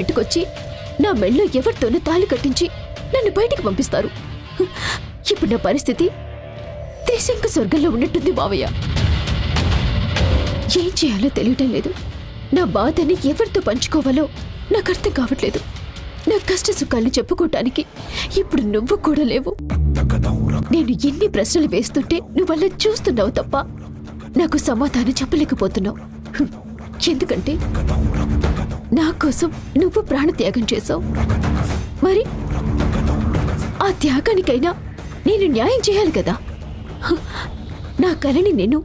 పెట్టుకొచ్చి నా మెళ్ళో ఎవరితోనూ తాళి కట్టించి నన్ను బయటికి పంపిస్తారు. ఇప్పుడు నా పరిస్థితి దేశంక స్వర్గంలో ఉన్నట్టుంది మావయ్య. ఏం చేయాలో తెలియటం లేదు. నా బాధని ఎవరితో పంచుకోవాలో నాకు అర్థం కావట్లేదు. నా కష్ట సుఖాన్ని చెప్పుకోవటానికి ఇప్పుడు నువ్వు కూడా లేవు. నేను ఎన్ని ప్రశ్నలు వేస్తుంటే నువ్వల్లా చూస్తున్నావు తప్ప నాకు సమాధానం చెప్పలేకపోతున్నావు. ఎందుకంటే నా కోసం నువ్వు ప్రాణత్యాగం చేశావు. మరి ఆ త్యాగానికైనా నేను న్యాయం చేయాలి కదా. నా కలని నేను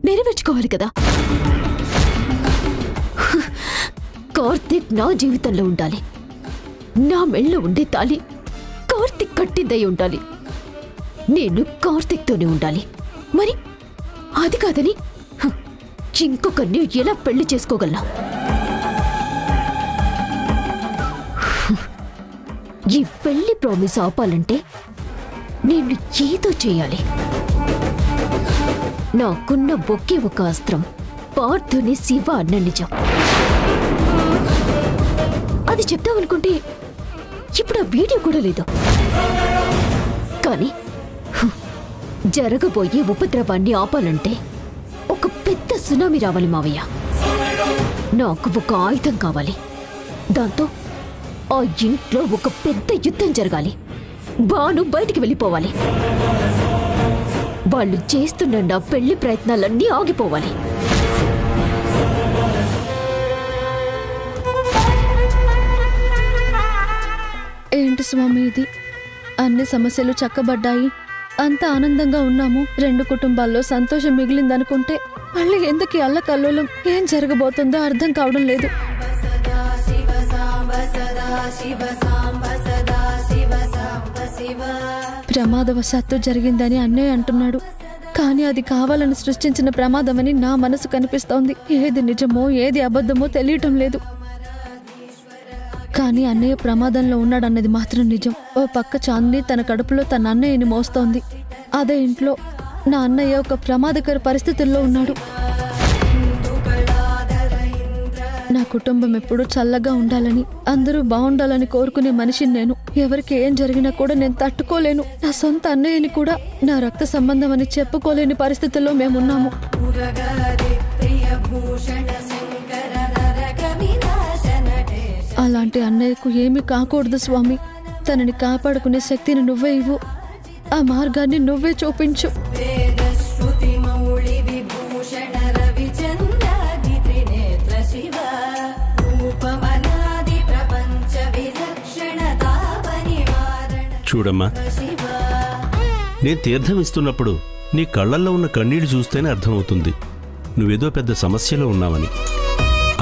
నెరవేర్చుకోవాలి కదా. కార్తీక్ నా జీవితంలో ఉండాలి. నా మెళ్ళో ఉండే తాళి కార్తీక్ కట్టిందై ఉండాలి. నేను కార్తీక్తోనే ఉండాలి. మరి అది కాదని ఇంకొకరిని ఎలా పెళ్లి చేసుకోగలనా? ఈ పెళ్లి ప్రామిస్ ఆపాలంటే నేను ఏదో చేయాలి. నాకున్న ఒకే ఒక అస్త్రం పార్థుని శివ అన్న నిజం. అది చెప్తామనుకుంటే ఇప్పుడు ఆ వీడియో కూడా లేదు. కానీ జరగబోయే ఉపద్రవాన్ని ఆపాలంటే ఒక పెద్ద సునామీ రావాలి మావయ్య. నాకు ఒక ఆయుధం కావాలి. దాంతో ఆ ఇంట్లో ఒక పెద్ద యుద్ధం జరగాలి. బాను బయటికి వెళ్ళిపోవాలి. వాళ్ళు చేస్తున్న నా పెళ్లి ప్రయత్నాలన్నీ ఆగిపోవాలి. ఏంటి స్వామి ఇది? అన్ని సమస్యలు చక్కబడ్డాయి, అంత ఆనందంగా ఉన్నాము, 2 కుటుంబాల్లో సంతోషం మిగిలిందనుకుంటే మళ్ళీ ఎందుకు అల్లకల్లోలం? ఏం జరగబోతుందో అర్థం కావడం లేదు. ప్రమాదవశాత్తు జరిగిందని అన్నయ్య అంటున్నాడు. కానీ అది కావాలని సృష్టించిన ప్రమాదమని నా మనసు కనిపిస్తోంది. ఏది నిజమో ఏది అబద్ధమో తెలియటం లేదు. కానీ అన్నయ్య ప్రమాదంలో ఉన్నాడన్నది మాత్రం నిజం. ఓ పక్క చాందిని తన కడుపులో తన అన్నయ్యని మోస్తోంది. అదే ఇంట్లో నా అన్నయ్య ఒక ప్రమాదకర పరిస్థితుల్లో ఉన్నాడు. నా కుటుంబం ఎప్పుడూ చల్లగా ఉండాలని, అందరూ బాగుండాలని కోరుకునే మనిషిని నేను. ఎవరికి ఏం జరిగినా కూడా నేను తట్టుకోలేను. నా సొంత అన్నయ్యని కూడా నా రక్త సంబంధం అని చెప్పుకోలేని పరిస్థితుల్లో మేమున్నాము. అలాంటి అన్నయ్యకు ఏమీ కాకూడదు స్వామి. తనని కాపాడుకునే శక్తిని నువ్వే ఇవ్వు. ఆ మార్గాన్ని నువ్వే చూపించు. చూడమ్మా, నేను తీర్థం ఇస్తున్నప్పుడు నీ కళ్ళల్లో ఉన్న కన్నీళ్లు చూస్తేనే అర్థమవుతుంది నువ్వేదో పెద్ద సమస్యలో ఉన్నావని.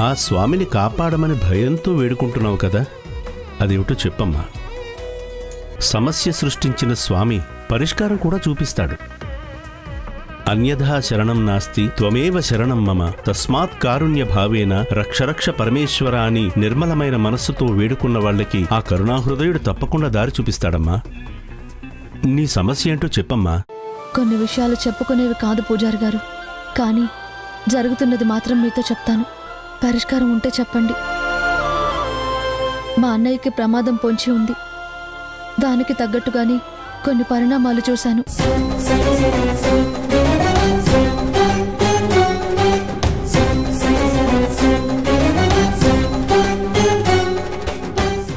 ఆ స్వామిని కాపాడమని భయంతో వేడుకుంటున్నావు కదా, అదేమిటో చెప్పమ్మా. సమస్య సృష్టించిన స్వామి పరిష్కారం కూడా చూపిస్తాడు. అన్యథా శరణం నాస్తి త్వమేవ శరణం మమ తస్మాత్ కారుణ్య భావేన రక్షరక్ష పరమేశ్వర అని నిర్మలమైన మనస్సుతో వేడుకున్న వాళ్ళకి ఆ కరుణాహృదయుడు తప్పకుండా దారి చూపిస్తాడమ్మా. నీ సమస్య ఏంటో చెప్పమ్మా. కొన్ని విషయాలు చెప్పుకునేవి కాదు పూజారి గారు, కానీ జరుగుతున్నది మాత్రం మీతో చెప్తాను. పరిష్కారం ఉంటే చెప్పండి. మా అన్నయ్యకి ప్రమాదం పొంచి ఉంది. దానికి తగ్గట్టుగానే కొన్ని పరిణామాలు చూశాను.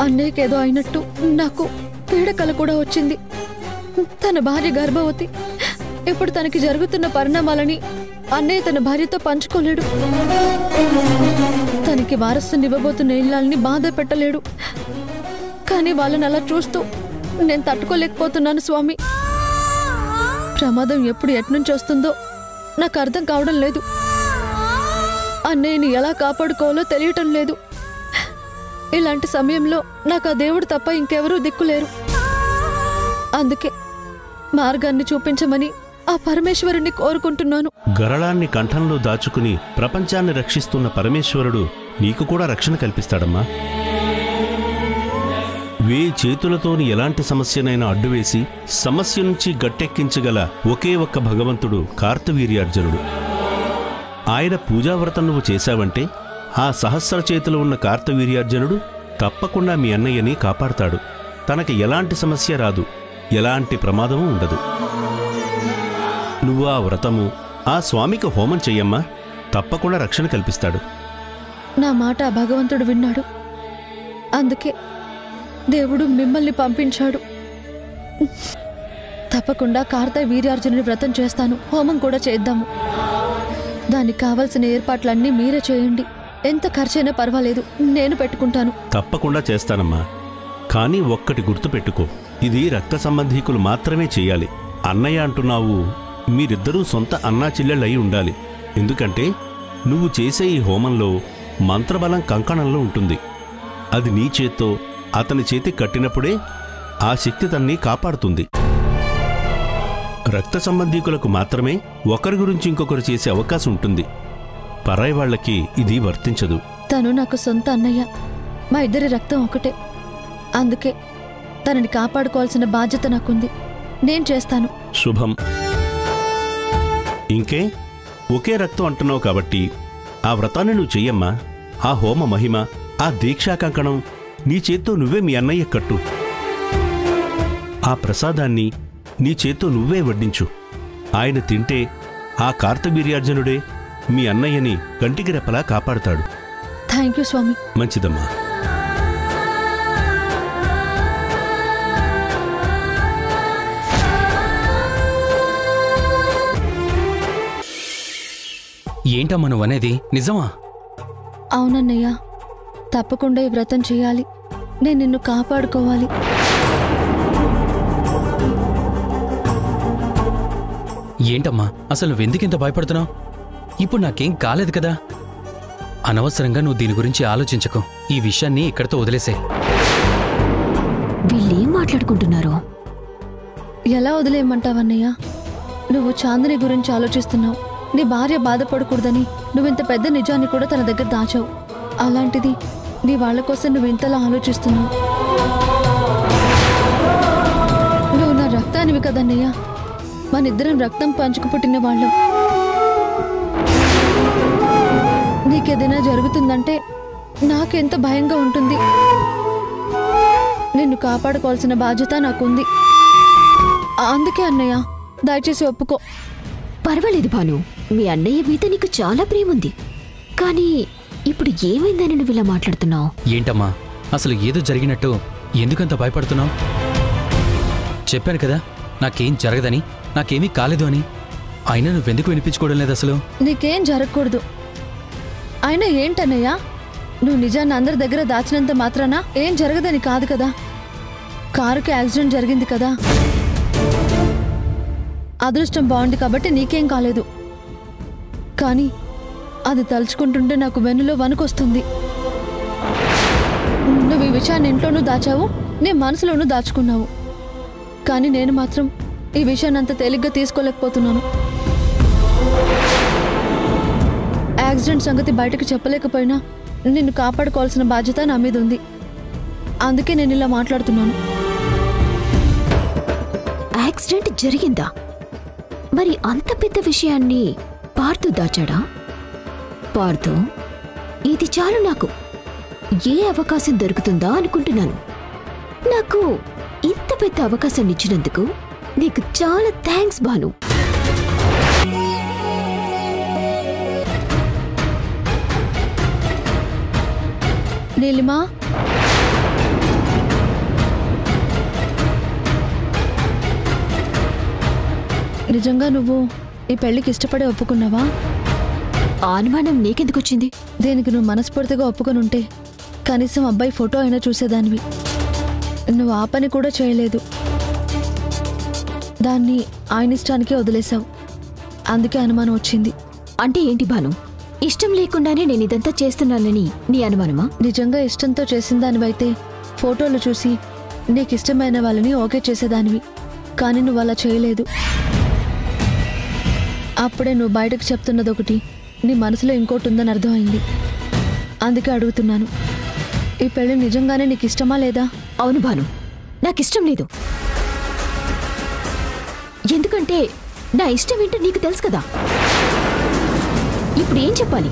అన్నయ్యకేదో అయినట్టు నాకు పీడకల కూడా వచ్చింది. తన భార్య గర్భవతి. ఇప్పుడు తనకి జరుగుతున్న పరిణామాలని అన్నయ్య తన భార్యతో పంచుకోలేడు. తనకి వారసుని ఇవ్వబోతున్న ఇళ్ళని బాధ పెట్టలేడు. కానీ వాళ్ళని అలా చూస్తూ నేను తట్టుకోలేకపోతున్నాను స్వామి. ప్రమాదం ఎప్పుడు ఎట్నుంచి వస్తుందో నాకు అర్థం కావడం లేదు. అన్నయ్యని ఎలా కాపాడుకోవాలో తెలియటం లేదు. ఇలాంటి సమయంలో నాకు ఆ దేవుడు తప్ప ఇంకెవరూ దిక్కులేరు. అందుకే మార్గాన్ని చూపించమని ఆ పరమేశ్వరుణ్ణి కోరుకుంటున్నాను. గరళాన్ని కంఠంలో దాచుకుని ప్రపంచాన్ని రక్షిస్తున్న పరమేశ్వరుడు నీకు కూడా రక్షణ కల్పిస్తాడమ్మా. చేతులతోని ఎలాంటి సమస్యనైనా అడ్డువేసి సమస్య నుంచి గట్టెక్కించగల ఒకే ఒక్క భగవంతుడు కార్తవీర్యార్జునుడు. ఆయన పూజావ్రతం నువ్వు చేశావంటే ఆ సహస్ర చేతులు ఉన్న కార్తవీర్యార్జునుడు తప్పకుండా మీ అన్నయ్యని కాపాడతాడు. తనకి ఎలాంటి సమస్య రాదు, ఎలాంటి ప్రమాదమూ ఉండదు. నువ్వు ఆ వ్రతము, ఆ స్వామికి హోమం చెయ్యమ్మా, తప్పకుండా రక్షణ కల్పిస్తాడు. నా మాట ఆ భగవంతుడు విన్నాడు. అందుకే దేవుడు మిమ్మల్ని పంపించాడు. తప్పకుండా కార్తీక వీర్యార్జునుని వ్రతం చేస్తాను. హోమం కూడా చేద్దాము. దానికి కావలసిన ఏర్పాట్లన్నీ మీరే చేయండి. ఎంత ఖర్చైనా పర్వాలేదు, నేను పెట్టుకుంటాను. తప్పకుండా చేస్తానమ్మా. కానీ ఒక్కటి గుర్తుపెట్టుకో, ఇది రక్త సంబంధీకులు మాత్రమే చెయ్యాలి. అన్నయ్య అంటున్నావు, మీరిద్దరూ సొంత అన్నా చెల్లెళ్ళయి ఉండాలి. ఎందుకంటే నువ్వు చేసే ఈ హోమంలో మంత్రబలం కంకణంలో ఉంటుంది. అది నీ చేత్తో అతని చేతి కట్టినప్పుడే ఆ శక్తి తన్ని కాపాడుతుంది. రక్త సంబంధీకులకు మాత్రమే ఒకరి గురించి ఇంకొకరు చేసే అవకాశం ఉంటుంది. పరాయి వాళ్లకి ఇది వర్తించదు. తను నాకు సొంత అన్నయ్య. మా ఇద్దరి రక్తం ఒకటే. అందుకే తనని కాపాడుకోవాల్సిన బాధ్యత నాకుంది. నేను చేస్తాను. శుభం. ఇంకే ఒకే రక్తం అంటున్నావు కాబట్టి ఆ వ్రతాన్ని నువ్వు చెయ్యమ్మా. ఆ హోమ మహిమ, ఆ దీక్షా కంకణం నీ చేత్తో నువ్వే మీ అన్నయ్య కట్టు. ఆ ప్రసాదాన్ని నీ చేత్తో నువ్వే వడ్డించు. ఆయన తింటే ఆ కార్తవీర్యార్జునుడే మీ అన్నయ్యని కంటికి రెప్పలా కాపాడుతాడు. థ్యాంక్ యూ స్వామి. మంచిదమ్మా. ఏంటమ్మా నువ్వనేది నిజమా? అవునన్నయ్య, తప్పకుండా ఈ వ్రతం చేయాలి. నేను నిన్ను కాపాడుకోవాలి. ఏంటమ్మా అసలు నువ్వెందుకింత భయపడుతున్నావు? ఇప్పుడు నాకేం కాలేదు కదా. అనవసరంగా నువ్వు దీని గురించి ఆలోచించకు. ఈ విషయాన్ని ఇక్కడితో వదిలేసే. వీళ్ళేం మాట్లాడుకుంటున్నారు? ఎలా వదిలేయమంటావన్నయ్య? నువ్వు చాందిని గురించి ఆలోచిస్తున్నావు. నీ భార్య బాధపడకూడదని నువ్వింత పెద్ద నిజాన్ని కూడా తన దగ్గర దాచావు. అలాంటిది నీ వాళ్ళ కోసం నువ్వు ఇంతలా ఆలోచిస్తున్నావు. నువ్వు నా రక్తానివి కదన్నయ్య. మనిద్దరం రక్తం పంచుకు పుట్టిన వాళ్ళం. నీకేదైనా జరుగుతుందంటే నాకెంత భయంగా ఉంటుంది. నిన్ను కాపాడుకోవాల్సిన బాధ్యత నాకుంది. అందుకే అన్నయ్య, దయచేసి ఒప్పుకో. పర్వాలేదు భాను, మీ అన్నయ్య మీద నీకు చాలా ప్రేముంది. కానీ ఇప్పుడు ఏమైందని నువ్వు ఇలా మాట్లాడుతున్నావు? ఏంటమ్మా అసలు ఏదో జరిగినట్టు ఎందుకంత భయపడుతున్నావు? చెప్పాను కదా నాకేం జరగదని, నాకేమీ కాలేదు అని. అయినా నువ్వెందుకు వినిపించుకోవడం లేదు అసలు? నీకేం జరగకూడదు. అయినా ఏంటన్నయ్యా, నువ్వు నిజాన్ని అందరి దగ్గర దాచినంత మాత్రాన ఏం జరగదని కాదు కదా. కారుకి యాక్సిడెంట్ జరిగింది కదా. అదృష్టం బాగుంది కాబట్టి నీకేం కాలేదు. కానీ అది తలుచుకుంటుంటే నాకు వెన్నులో వణుకొస్తుంది. నువ్వు ఈ విషయాన్ని ఇంట్లోనూ దాచావు, నీ మనసులోనూ దాచుకున్నావు. కానీ నేను మాత్రం ఈ విషయాన్ని అంత తేలిగ్గా తీసుకోలేకపోతున్నాను. యాక్సిడెంట్ సంగతి బయటకు చెప్పలేకపోయినా నిన్ను కాపాడుకోవాల్సిన బాధ్యత నా మీద ఉంది. అందుకే నేను ఇలా మాట్లాడుతున్నాను. యాక్సిడెంట్ జరిగిందా? మరి అంత పెద్ద విషయాన్ని పార్థు దాచాడా? పార్థు, ఇది చాలు నాకు. ఏ అవకాశం దొరుకుతుందా అనుకుంటున్నాను. నాకు ఇంత పెద్ద అవకాశం ఇచ్చినందుకు నీకు చాలా థ్యాంక్స్ భాను. నీలిమా, నిజంగా నువ్వు ఈ పెళ్లికి ఇష్టపడే ఒప్పుకున్నావా? ఆ అనుమానం నీకెందుకొచ్చింది? దేనికి నువ్వు మనస్ఫూర్తిగా ఒప్పుకొనుంటే కనీసం అబ్బాయి ఫోటో అయినా చూసేదానివి. నువ్వు ఆ పని కూడా చేయలేదు. దాన్ని ఆయన ఇష్టానికే వదిలేశావు. అందుకే అనుమానం వచ్చింది. అంటే ఏంటి భాను? ఇష్టం లేకుండానే నేను ఇదంతా చేస్తున్నానని నీ అనుమానమా? నిజంగా ఇష్టంతో చేసిన దానివైతే ఫోటోలు చూసి నీకు ఇష్టమైన వాళ్ళని ఓకే చేసేదానివి. కానీ నువ్వు అలా చేయలేదు. అప్పుడే నువ్వు బయటకు చెప్తున్నది ఒకటి, నీ మనసులో ఇంకోటి ఉందని అర్థమైంది. అందుకే అడుగుతున్నాను, ఈ పెళ్లి నిజంగానే నీకు ఇష్టమా లేదా? అవును భాను, నాకిష్టం లేదు. ఎందుకంటే నా ఇష్టం ఏంటో నీకు తెలుసు కదా. ఇప్పుడు ఏం చెప్పాలి?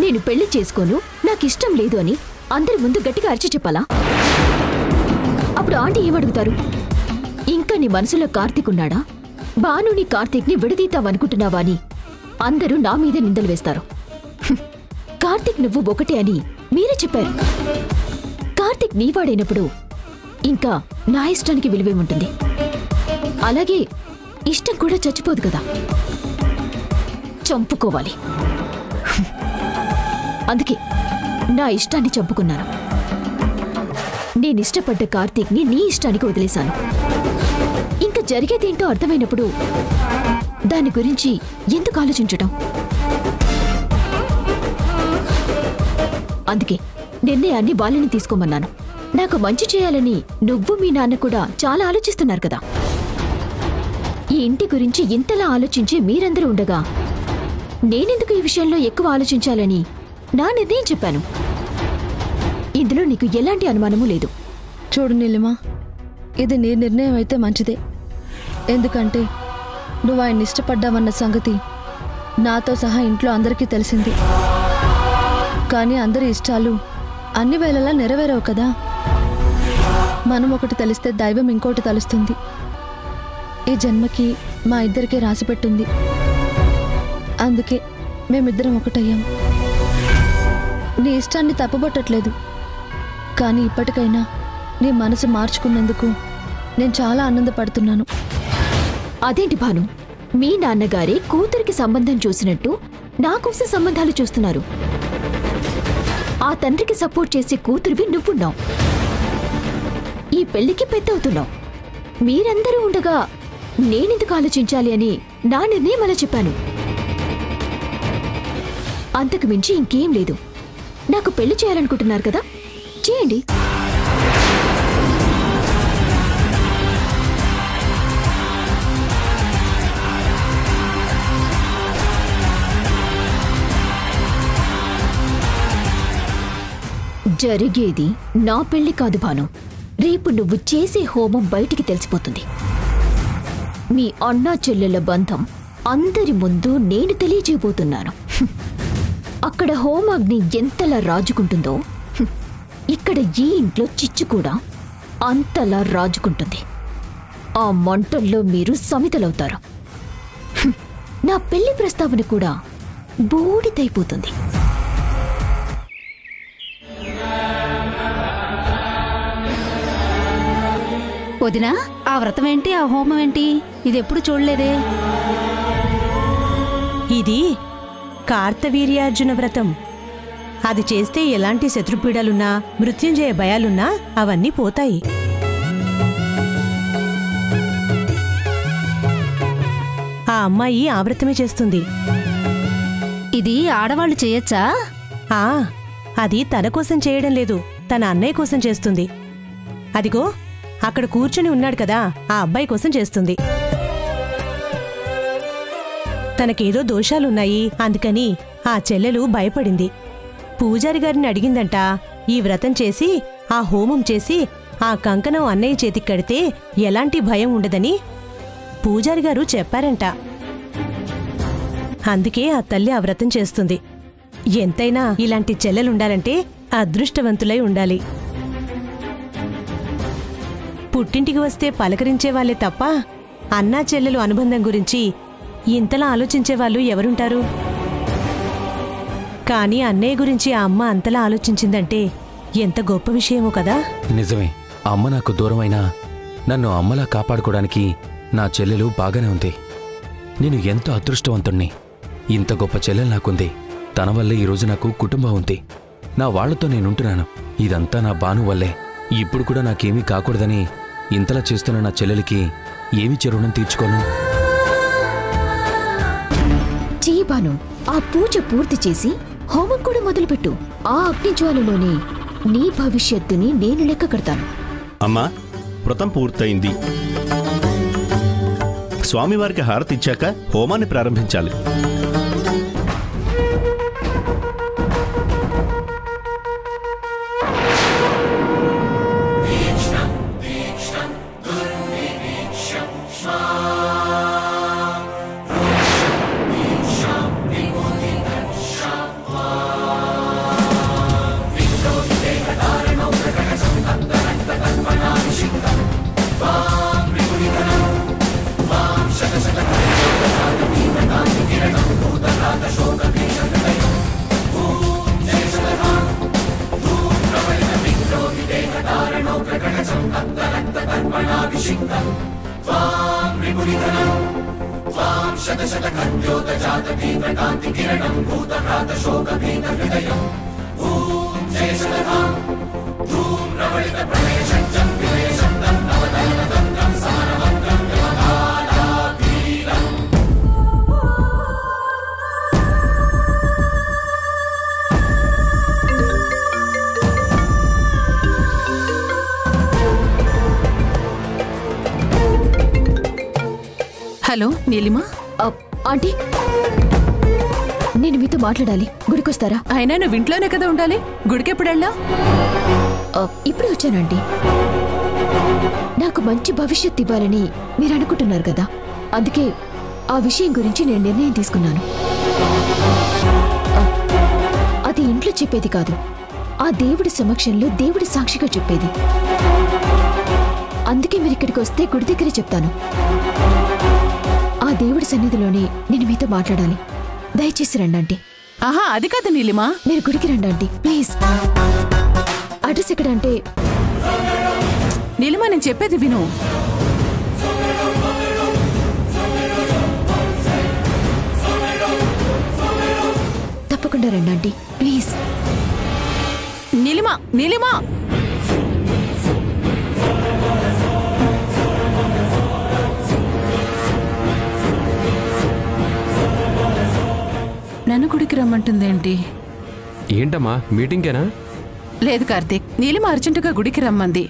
నేను పెళ్లి చేసుకోను, నాకిష్టం లేదు అని అందరి ముందు గట్టిగా అరిచి చెప్పాలా? అప్పుడు ఆంటీ ఏమడుగుతారు? ఇంకా నీ మనసులో కార్తీక్ ఉన్నాడా? భానుని కార్తీక్ని విడదీతావనుకుంటున్నావా అని అందరూ నా మీదే నిందలు వేస్తారు. కార్తీక్ నువ్వు ఒకటే అని మీరే చెప్పారు. కార్తీక్ నీవాడైనప్పుడు ఇంకా నా ఇష్టానికి విలువేముంటుంది? అలాగే ఇష్టం కూడా చచ్చిపోదు కదా, చంపుకోవాలి. అందుకే నా ఇష్టాన్ని చంపుకున్నాను. నేనిష్టపడ్డ కార్తీక్ని నీ ఇష్టానికి వదిలేశాను. ఇంకా జరిగేదేంటో అర్థమైనప్పుడు దాని గురించి ఎందుకు ఆలోచించటం? అందుకే నిర్ణయాన్ని వాళ్ళని తీసుకోమన్నాను. నాకు మంచి చేయాలని నువ్వు మీ నాన్న కూడా చాలా ఆలోచిస్తున్నారు కదా. ఈ ఇంటి గురించి ఇంతలా ఆలోచించి మీరందరూ ఉండగా నేనెందుకు ఈ విషయంలో ఎక్కువ ఆలోచించాలని నా నిర్ణయం చెప్పాను. ఇందులో నీకు ఎలాంటి అనుమానమూ లేదు. చూడు నీలిమా, ఇది నీ నిర్ణయం అయితే మంచిదే. ఎందుకంటే నువ్వు ఆయన ఇష్టపడ్డావన్న సంగతి నాతో సహా ఇంట్లో అందరికీ తెలిసింది. కానీ అందరి ఇష్టాలు అన్ని వేళలా నెరవేరవు కదా. మనం ఒకటి తెలిస్తే దైవం ఇంకోటి తలుస్తుంది. ఈ జన్మకి మా ఇద్దరికే రాసిపెట్టింది. అందుకే మేమిద్దరం ఒకటయ్యాం. నీ ఇష్టాన్ని తప్పుబట్టట్లేదు, కానీ ఇప్పటికైనా నీ మనసు మార్చుకున్నందుకు నేను చాలా ఆనందపడుతున్నాను. అదేంటి భాను, మీ నాన్నగారే కూతురికి సంబంధం చూసినట్టు నా కోసం సంబంధాలు చూస్తున్నారు. ఆ తండ్రికి సపోర్ట్ చేసే కూతురివి నువ్వున్నావు. ఈ పెళ్లికి పెద్ద అవుతున్నావు. మీరందరూ ఉండగా నేనెందుకు ఆలోచించాలి అని నా నిర్ణయం అలా చెప్పాను. అంతకు మించి ఇంకేం లేదు. నాకు పెళ్లి చేయాలనుకుంటున్నారు కదా, చేయండి. జరిగేది నా పెళ్లి కాదు భాను. రేపు నువ్వు చేసే హోమం బయటికి తెలిసిపోతుంది. మీ అన్నా చెల్లెల బంధం అందరి ముందు నేను తెలియజేయబోతున్నాను. అక్కడ హోమాగ్ని ఎంతలా రాజుకుంటుందో ఇక్కడ ఈ ఇంట్లో చిచ్చు కూడా అంతలా రాజుకుంటుంది. ఆ మంటల్లో మీరు సమితలవుతారు. నా పెళ్లి ప్రస్తావన కూడా బూడిదైపోతుంది. వదినా, ఆ వ్రతం ఏంటి, ఆ హోమం ఏంటి? ఇది ఎప్పుడు చూడలేదే. ఇది కార్తవీర్యార్జున వ్రతం. అది చేస్తే ఎలాంటి శత్రుపీడలున్నా, మృత్యుంజయ భయాలున్నా అవన్నీ పోతాయి. ఆ అమ్మాయి ఆ వ్రతమే చేస్తుంది. ఇది ఆడవాళ్లు చేయొచ్చా? అది తన కోసం చేయడం లేదు, తన అన్నయ్య కోసం చేస్తుంది. అదిగో అక్కడ కూర్చుని ఉన్నాడు కదా, ఆ అబ్బాయి కోసం చేస్తుంది. తనకేదో దోషాలున్నాయి, అందుకని ఆ చెల్లెలు భయపడింది. పూజారి గారిని అడిగిందంట, ఈ వ్రతం చేసి ఆ హోమం చేసి ఆ కంకణం అన్నయ్య చేతికి కడితే ఎలాంటి భయం ఉండదని పూజారి గారు చెప్పారంట. అందుకే ఆ తల్లి ఆ వ్రతం చేస్తుంది. ఎంతైనా ఇలాంటి చెల్లెలుండాలంటే అదృష్టవంతులై ఉండాలి. పుట్టింటికి వస్తే పలకరించేవాళ్లే తప్ప అన్నా చెల్లెలు అనుబంధం గురించి ఇంతలా ఆలోచించేవాళ్ళు ఎవరుంటారు? కానీ అన్నయ్య గురించి ఆ అమ్మ అంతలా ఆలోచించిందంటే ఎంత గొప్ప విషయమో కదా. నిజమే, అమ్మ నాకు దూరమైనా నన్ను అమ్మలా కాపాడుకోవడానికి నా చెల్లెలు బాగానే ఉంది. నేను ఎంతో అదృష్టవంతుణ్ణి. ఇంత గొప్ప చెల్లెలు నాకుంది. తన వల్లే ఈరోజు నాకు కుటుంబం ఉంది. నా వాళ్లతో నేనుంటున్నాను. ఇదంతా నా భాను వల్లే. ఇప్పుడు కూడా నాకేమీ కాకూడదని ఇంతలా చేస్తున్న నా చెల్లెలికి ఏమి రుణం తీర్చుకోను? చెయ్యి భాను, ఆ పూజ పూర్తి చేసి హోమం కూడా మొదలుపెట్టు. ఆ అగ్నిజ్వాలలోనే నీ భవిష్యత్తుని నేను లెక్క కడతాను. అమ్మా, వ్రతం పూర్తయింది. స్వామివారికి హారతిచ్చాక హోమాన్ని ప్రారంభించాలి. హలో నీలిమా. ఆంటీ, నేను మీతో మాట్లాడాలి. గుడికొస్తారా? అయినా నువ్వు ఇంట్లోనే కదా ఉండాలి, గుడికెప్పుడు వెళ్ళా? ఇప్పుడే వచ్చానండి. నాకు మంచి భవిష్యత్తు ఇవ్వాలని మీరు అనుకుంటున్నారు కదా, అందుకే ఆ విషయం గురించి నేను నిర్ణయం తీసుకున్నాను. అది ఇంట్లో చెప్పేది కాదు, ఆ దేవుడి సమక్షంలో దేవుడి సాక్షిగా చెప్పేది. అందుకే మీరు ఇక్కడికి వస్తే గుడి దగ్గరే చెప్తాను. ఆ దేవుడి సన్నిధిలోనే నేను మీతో మాట్లాడాలి. దయచేసి రండి ఆంటీ. ఆహా, అది కాదు నీలిమా. మీరు గుడికి రండి ఆంటీ, ప్లీజ్. అడ్రస్ ఎక్కడ అంటే? నీలిమా, నేను చెప్పేది విను. తప్పకుండా రండి ఆంటీ, ప్లీజ్. నీలిమా, నీలిమా. నన్ను గుడికి రమ్మంటుందేంటి? ఏంటమ్మా, మీటింగ్కేనా? లేదు కార్తీక్, నీలిమ అర్జెంటుగా గుడికి రమ్మంది.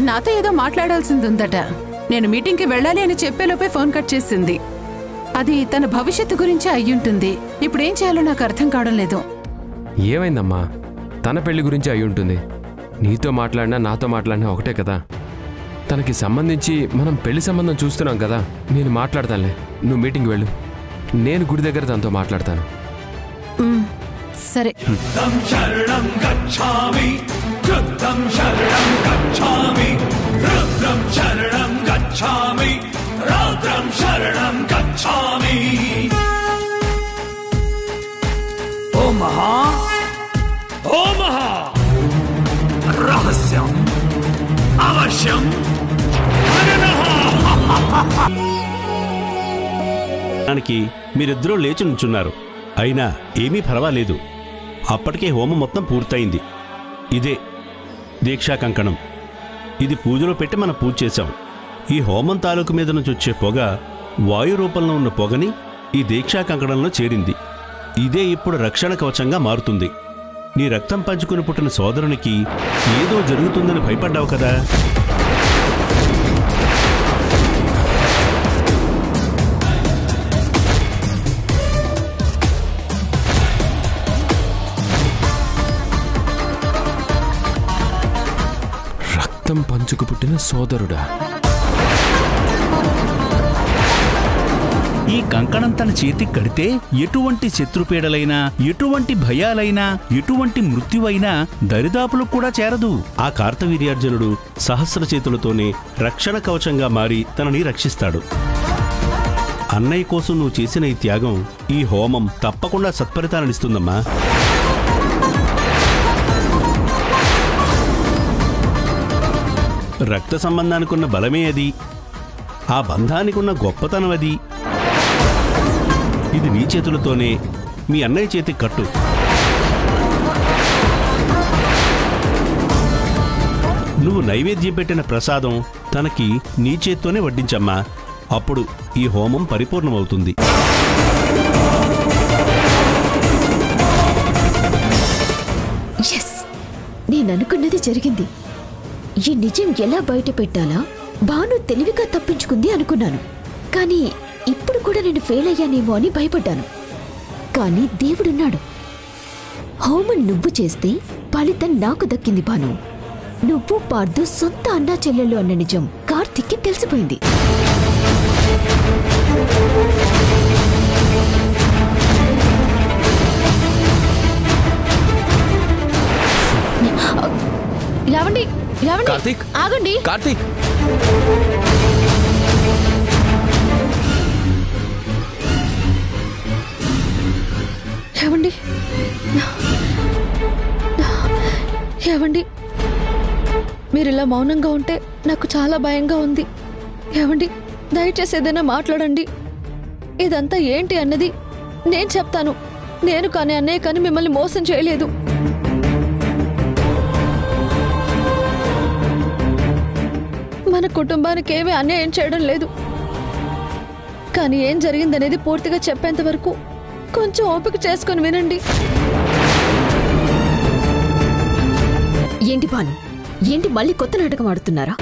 నాతో ఏదో మాట్లాడాల్సింది ఉందట. నేను మీటింగ్కి వెళ్ళాలి అని చెప్పేలోపే ఫోన్ కట్ చేసింది. అది తన భవిష్యత్తు గురించి అయ్యుంటుంది. ఇప్పుడు ఏం చేయాలో నాకు అర్థం కావడం లేదు. ఏమైందమ్మా? తన పెళ్లి గురించి అయి ఉంటుంది. నీతో మాట్లాడినా నాతో మాట్లాడినా ఒకటే కదా. తనకి సంబంధించి మనం పెళ్లి సంబంధం చూస్తున్నాం కదా. నేను మాట్లాడతానులే, నువ్వు మీటింగ్ వెళ్ళు. నేను గుడి దగ్గర తనతో మాట్లాడతాను. సరే. రహస్యం అవశ్యం. దానికి మీరిద్దరూ లేచి నుంచున్నారు. అయినా ఏమీ పర్వాలేదు. అప్పటికే హోమం మొత్తం పూర్తయింది. ఇదే దీక్షా కంకణం. ఇది పూజలో పెట్టి మనం పూజ చేశాం. ఈ హోమం తాలూకు మీద నుంచి వచ్చే పొగ వాయు రూపంలో ఉన్న పొగని ఈ దీక్షా కంకణంలో చేరింది. ఇదే ఇప్పుడు రక్షణ కవచంగా మారుతుంది. నీ రక్తం పంచుకుని పుట్టిన సోదరునికి ఏదో జరుగుతుందని భయపడ్డావు కదా. రక్తం పంచుకు పుట్టిన సోదరుడా? ఈ కంకణం తన చేతికి కడితే ఎటువంటి శత్రుపీడలైనా, ఎటువంటి భయాలైనా, ఎటువంటి మృత్యువైనా దరిదాపులకు కూడా చేరదు. ఆ కార్తవీర్యార్జునుడు సహస్ర చేతులతోనే రక్షణ కవచంగా మారి తనని రక్షిస్తాడు. అన్నయ్య కోసం నువ్వు చేసిన ఈ త్యాగం, ఈ హోమం తప్పకుండా సత్ఫలితాలనిస్తుందమ్మా. రక్త సంబంధానికున్న బలమే అది. ఆ బంధానికున్న గొప్పతనం అది. ఇది నీ చేతులతోనే మీ అన్నయ్య చేతికి కట్టు. నువ్వు నైవేద్యం పెట్టిన ప్రసాదం తనకి నీ చేత్తోనే వడ్డించమ్మా. అప్పుడు ఈ హోమం పరిపూర్ణమవుతుంది. ఎస్, నేననుకున్నది జరిగింది. ఈ నిజం ఎలా బయట పెట్టాలా భాను తెలివిగా తప్పించుకుంది అనుకున్నాను. కానీ ఇప్పుడు కూడా నేను ఫెయిల్ అయ్యానేమో అని భయపడ్డాను. కానీ దేవుడున్నాడు. హోమం నువ్వు చేస్తే ఫలితం నాకు దక్కింది భాను. నువ్వు పార్దు సొంత అన్నా చెల్లెళ్ళు అన్న నిజం కార్తిక్కి తెలిసిపోయింది. లేవండి, లేవండి. కార్తీక్, ఆగండి. కార్తీక్. ఏవండి, ఏవండి, మీరు ఇలా మౌనంగా ఉంటే నాకు చాలా భయంగా ఉంది. ఏవండి, దయచేసి ఏదైనా మాట్లాడండి. ఇదంతా ఏంటి అన్నది నేను చెప్తాను. నేను కానీ అన్నయ్య కానీ మిమ్మల్ని మోసం చేయలేదు. మన కుటుంబానికి ఏమీ అన్యాయం చేయడం లేదు. కానీ ఏం జరిగిందనేది పూర్తిగా చెప్పేంత వరకు కొంచెం ఓపిక చేసుకొని వినండి. ఏంటి భాను, ఏంటి మళ్ళీ కొత్త నాటకం ఆడుతున్నారా?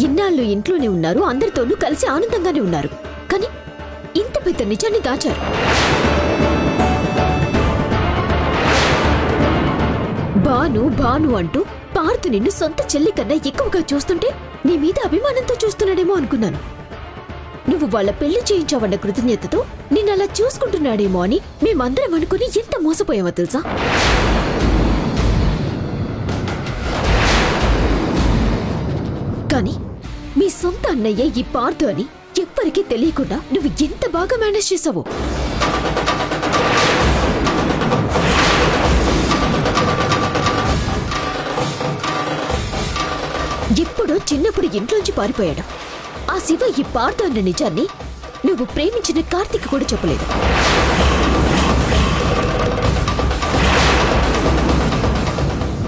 ఇన్నాళ్ళు ఇంట్లోనే ఉన్నారు, అందరితోనూ కలిసి ఆనందంగానే ఉన్నారు. కానీ ఇంత పెద్ద నిజాన్ని దాచారు. భాను భాను అంటూ పార్తు నిన్ను సొంత చెల్లి కన్నా ఎక్కువగా చూస్తుంటే నీ మీద అభిమానంతో చూస్తున్నాడేమో అనుకున్నాను. నువ్వు వాళ్ళ పెళ్లి చేయించావన్న కృతజ్ఞతతో నిన్నలా చూసుకుంటున్నాడేమో అని మేమందరం అనుకుని ఎంత మోసపోయావో తెలుసా? కానీ మీ సొంత అన్నయ్య ఈ పార్తు అని ఎవ్వరికీ తెలియకుండా నువ్వు ఎంత బాగా మేనేజ్ చేసావో. ఎప్పుడో చిన్నప్పుడు ఇంట్లోంచి పారిపోయాడు ఆ శివ. ఈ పార్తు అన్న నిజాన్ని నువ్వు ప్రేమించిన కార్తిక్ కూడా చెప్పలేదు.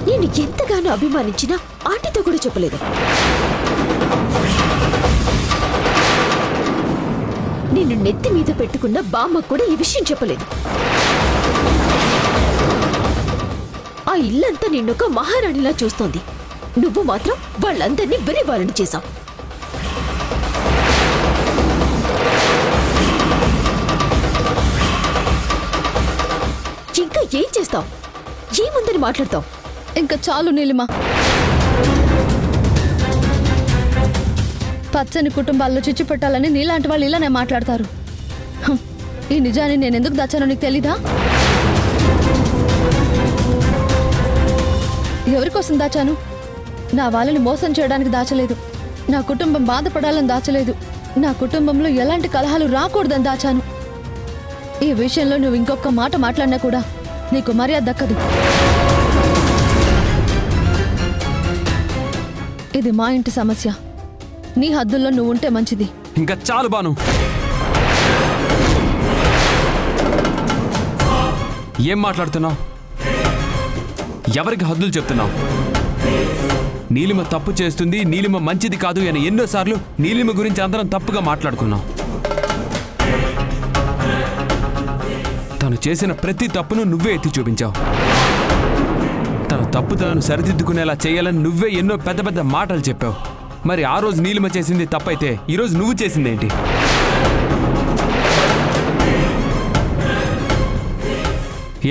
నేను ఎంతగానో అభిమానించిన ఆంటీతో కూడా చెప్పలేదు. నేను నెత్తి మీద పెట్టుకున్న బామ్మకు కూడా ఈ విషయం చెప్పలేదు. ఆ ఇల్లంతా నిన్నొక మహారాణిలా చూస్తోంది. నువ్వు మాత్రం వాళ్ళందరినీ వెర్రివాళ్ళని చేశావు. ఇంకా ఏం చేస్తావు? ఏముందని మాట్లాడతావు? ఇంకా చాలు నీలిమ. పచ్చని కుటుంబాల్లో చిచ్చు పెట్టాలని నీలాంటి వాళ్ళు ఇలానే మాట్లాడతారు. ఈ నిజాన్ని నేను ఎందుకు దాచానో నీకు తెలీదా? ఎవరికోసం దాచాను? నా వాళ్ళని మోసం చేయడానికి దాచలేదు. నా కుటుంబం బాధపడాలని దాచలేదు. నా కుటుంబంలో ఎలాంటి కలహాలు రాకూడదని దాచాను. ఈ విషయంలో నువ్వు ఇంకొక మాట మాట్లాడినా కూడా నీకు మర్యాద దక్కదు. ఇది మా ఇంటి సమస్య. నీ హద్దుల్లో నువ్వు ఉంటే మంచిది. ఇంకా చాలు బాను. ఏం మాట్లాడుతున్నావు? ఎవరికి హద్దులు చెప్తున్నావు? నీలిమ తప్పు చేస్తుంది, నీలిమ మంచిది కాదు అని ఎన్నోసార్లు నీలిమ గురించి అందరం తప్పుగా మాట్లాడుకున్నాం. తను చేసిన ప్రతి తప్పును నువ్వే ఎత్తి చూపించావు. తన తప్పు తనను సరిదిద్దుకునేలా చేయాలని నువ్వే ఎన్నో పెద్ద పెద్ద మాటలు చెప్పావు. మరి ఆ రోజు నీలిమ చేసింది తప్పైతే ఈరోజు నువ్వు చేసిందేంటి?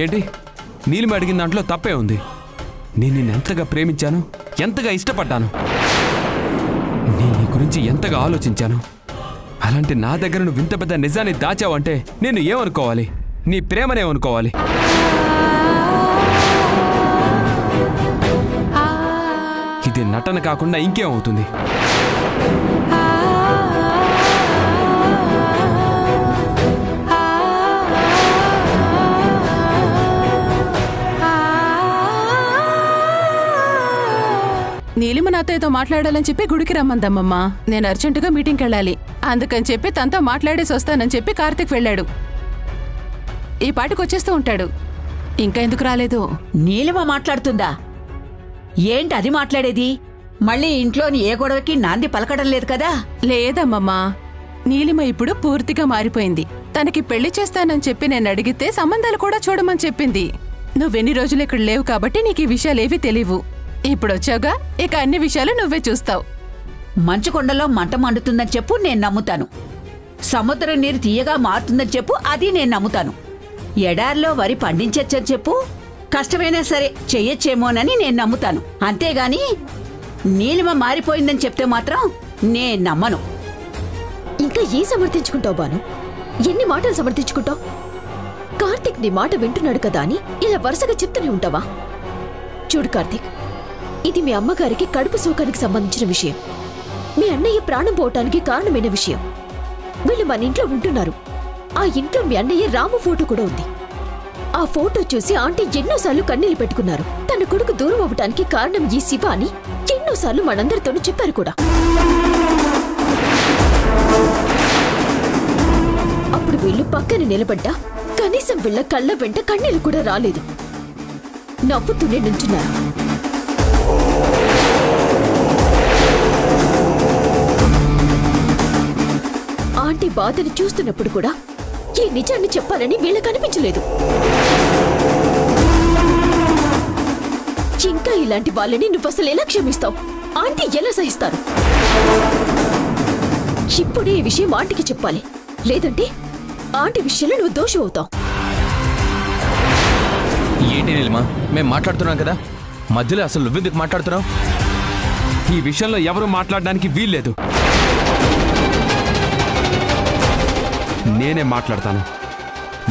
ఏంటి నీలిమ అడిగిన దాంట్లో తప్పే ఉంది. నేను నిన్ను ఎంతగా ప్రేమించాను, ఎంతగా ఇష్టపడ్డాను, నేను నీ గురించి ఎంతగా ఆలోచించాను. అలాంటి నా దగ్గర నువ్వు ఇంత పెద్ద నిజాన్ని దాచావంటే నేను ఏమనుకోవాలి? నీ ప్రేమనేమనుకోవాలి? ఇది నటన కాకుండా ఇంకేమవుతుంది? నీలిమ నాతో ఏదో మాట్లాడాలని చెప్పి గుడికి రమ్మందమ్మమ్మా. నేను అర్జెంటుగా మీటింగ్కి వెళ్ళాలి. అందుకని చెప్పి తనతో మాట్లాడేసి వస్తానని చెప్పి కార్తిక్ వెళ్ళాడు. ఈ పాటికి వచ్చేస్తూ ఉంటాడు. ఇంకా ఎందుకు రాలేదు? నీలిమ మాట్లాడుతుందా? ఏంటి అది మాట్లాడేది? మళ్ళీ ఇంట్లోని ఏ గొడవకి నాంది పలకడం లేదు కదా? లేదమ్మమ్మా, నీలిమ ఇప్పుడు పూర్తిగా మారిపోయింది. తనకి పెళ్లి చేస్తానని చెప్పి నేను అడిగితే సంబంధాలు కూడా చూడమని చెప్పింది. నువ్వెన్ని రోజులు ఇక్కడ లేవు కాబట్టి నీకు ఈ విషయాలేవీ తెలియవు. ఇప్పుడు వచ్చావుగా, ఇక అన్ని విషయాలు నువ్వే చూస్తావు. మంచు కొండలో మంట మండుతుందని చెప్పు, నేను నమ్ముతాను. సముద్రం నీరు తీయగా మారుతుందని చెప్పు, అది నేను నమ్ముతాను. ఎడారిలో వరి పండించచ్చని చెప్పు, కష్టమైనా సరే చెయ్యొచ్చేమోనని నేను నమ్ముతాను. అంతేగాని నీలిమ మారిపోయిందని చెప్తే మాత్రం నేను నమ్మను. ఇంకా ఏం సమర్థించుకుంటావు బాను? ఎన్ని మాటలు సమర్థించుకుంటావు? కార్తిక్ నీ మాట వింటున్నాడు కదా అని ఇలా వరుసగా చెప్తూనే ఉంటావా? చూడు కార్తిక్, ఇది మీ అమ్మగారికి కడుపు సోకానికి సంబంధించిన విషయం. మీ అన్నయ్య ప్రాణం పోవటానికి కారణమైన విషయం. వీళ్ళు మన ఇంట్లో ఉంటున్నారు. ఆ ఇంట్లో మీ అన్నయ్య రాము ఫోటో కూడా ఉంది. ఆ ఫోటో చూసి ఆంటీ ఎన్నోసార్లు కన్నీళ్లు పెట్టుకున్నారు. తన కొడుకు దూరం అవ్వటానికి కారణం ఈ శివ అని ఎన్నోసార్లు మనందరితోనూ చెప్పారు కూడా. పక్కన నిలబడ్డా కనీసం వీళ్ళ కళ్ళ వెంట కన్నీళ్లు కూడా రాలేదు. నవ్వుతూనే నుంచున్నారు. ఆంటీ బాధని చూస్తున్నప్పుడు కూడా ఈ నిజాన్ని చెప్పాలని వీళ్ళకి అనిపించలేదు. ఇంకా ఇలాంటి వాళ్ళని నువ్వు అసలు ఎలా క్షమిస్తావు? ఆంటీ ఎలా సహిస్తారు? ఇప్పుడే ఈ విషయం ఆంటీకి చెప్పాలి, లేదంటే ఆంటీ విషయంలో నువ్వు దోషం అవుతావు. ఏంటి నీలిమా, మేము మాట్లాడుతున్నాం కదా, మధ్యలో అసలు నువ్వెందుకు మాట్లాడుతున్నావు? ఈ విషయంలో ఎవరు మాట్లాడడానికి వీల్లేదు. నేనే మాట్లాడతాను.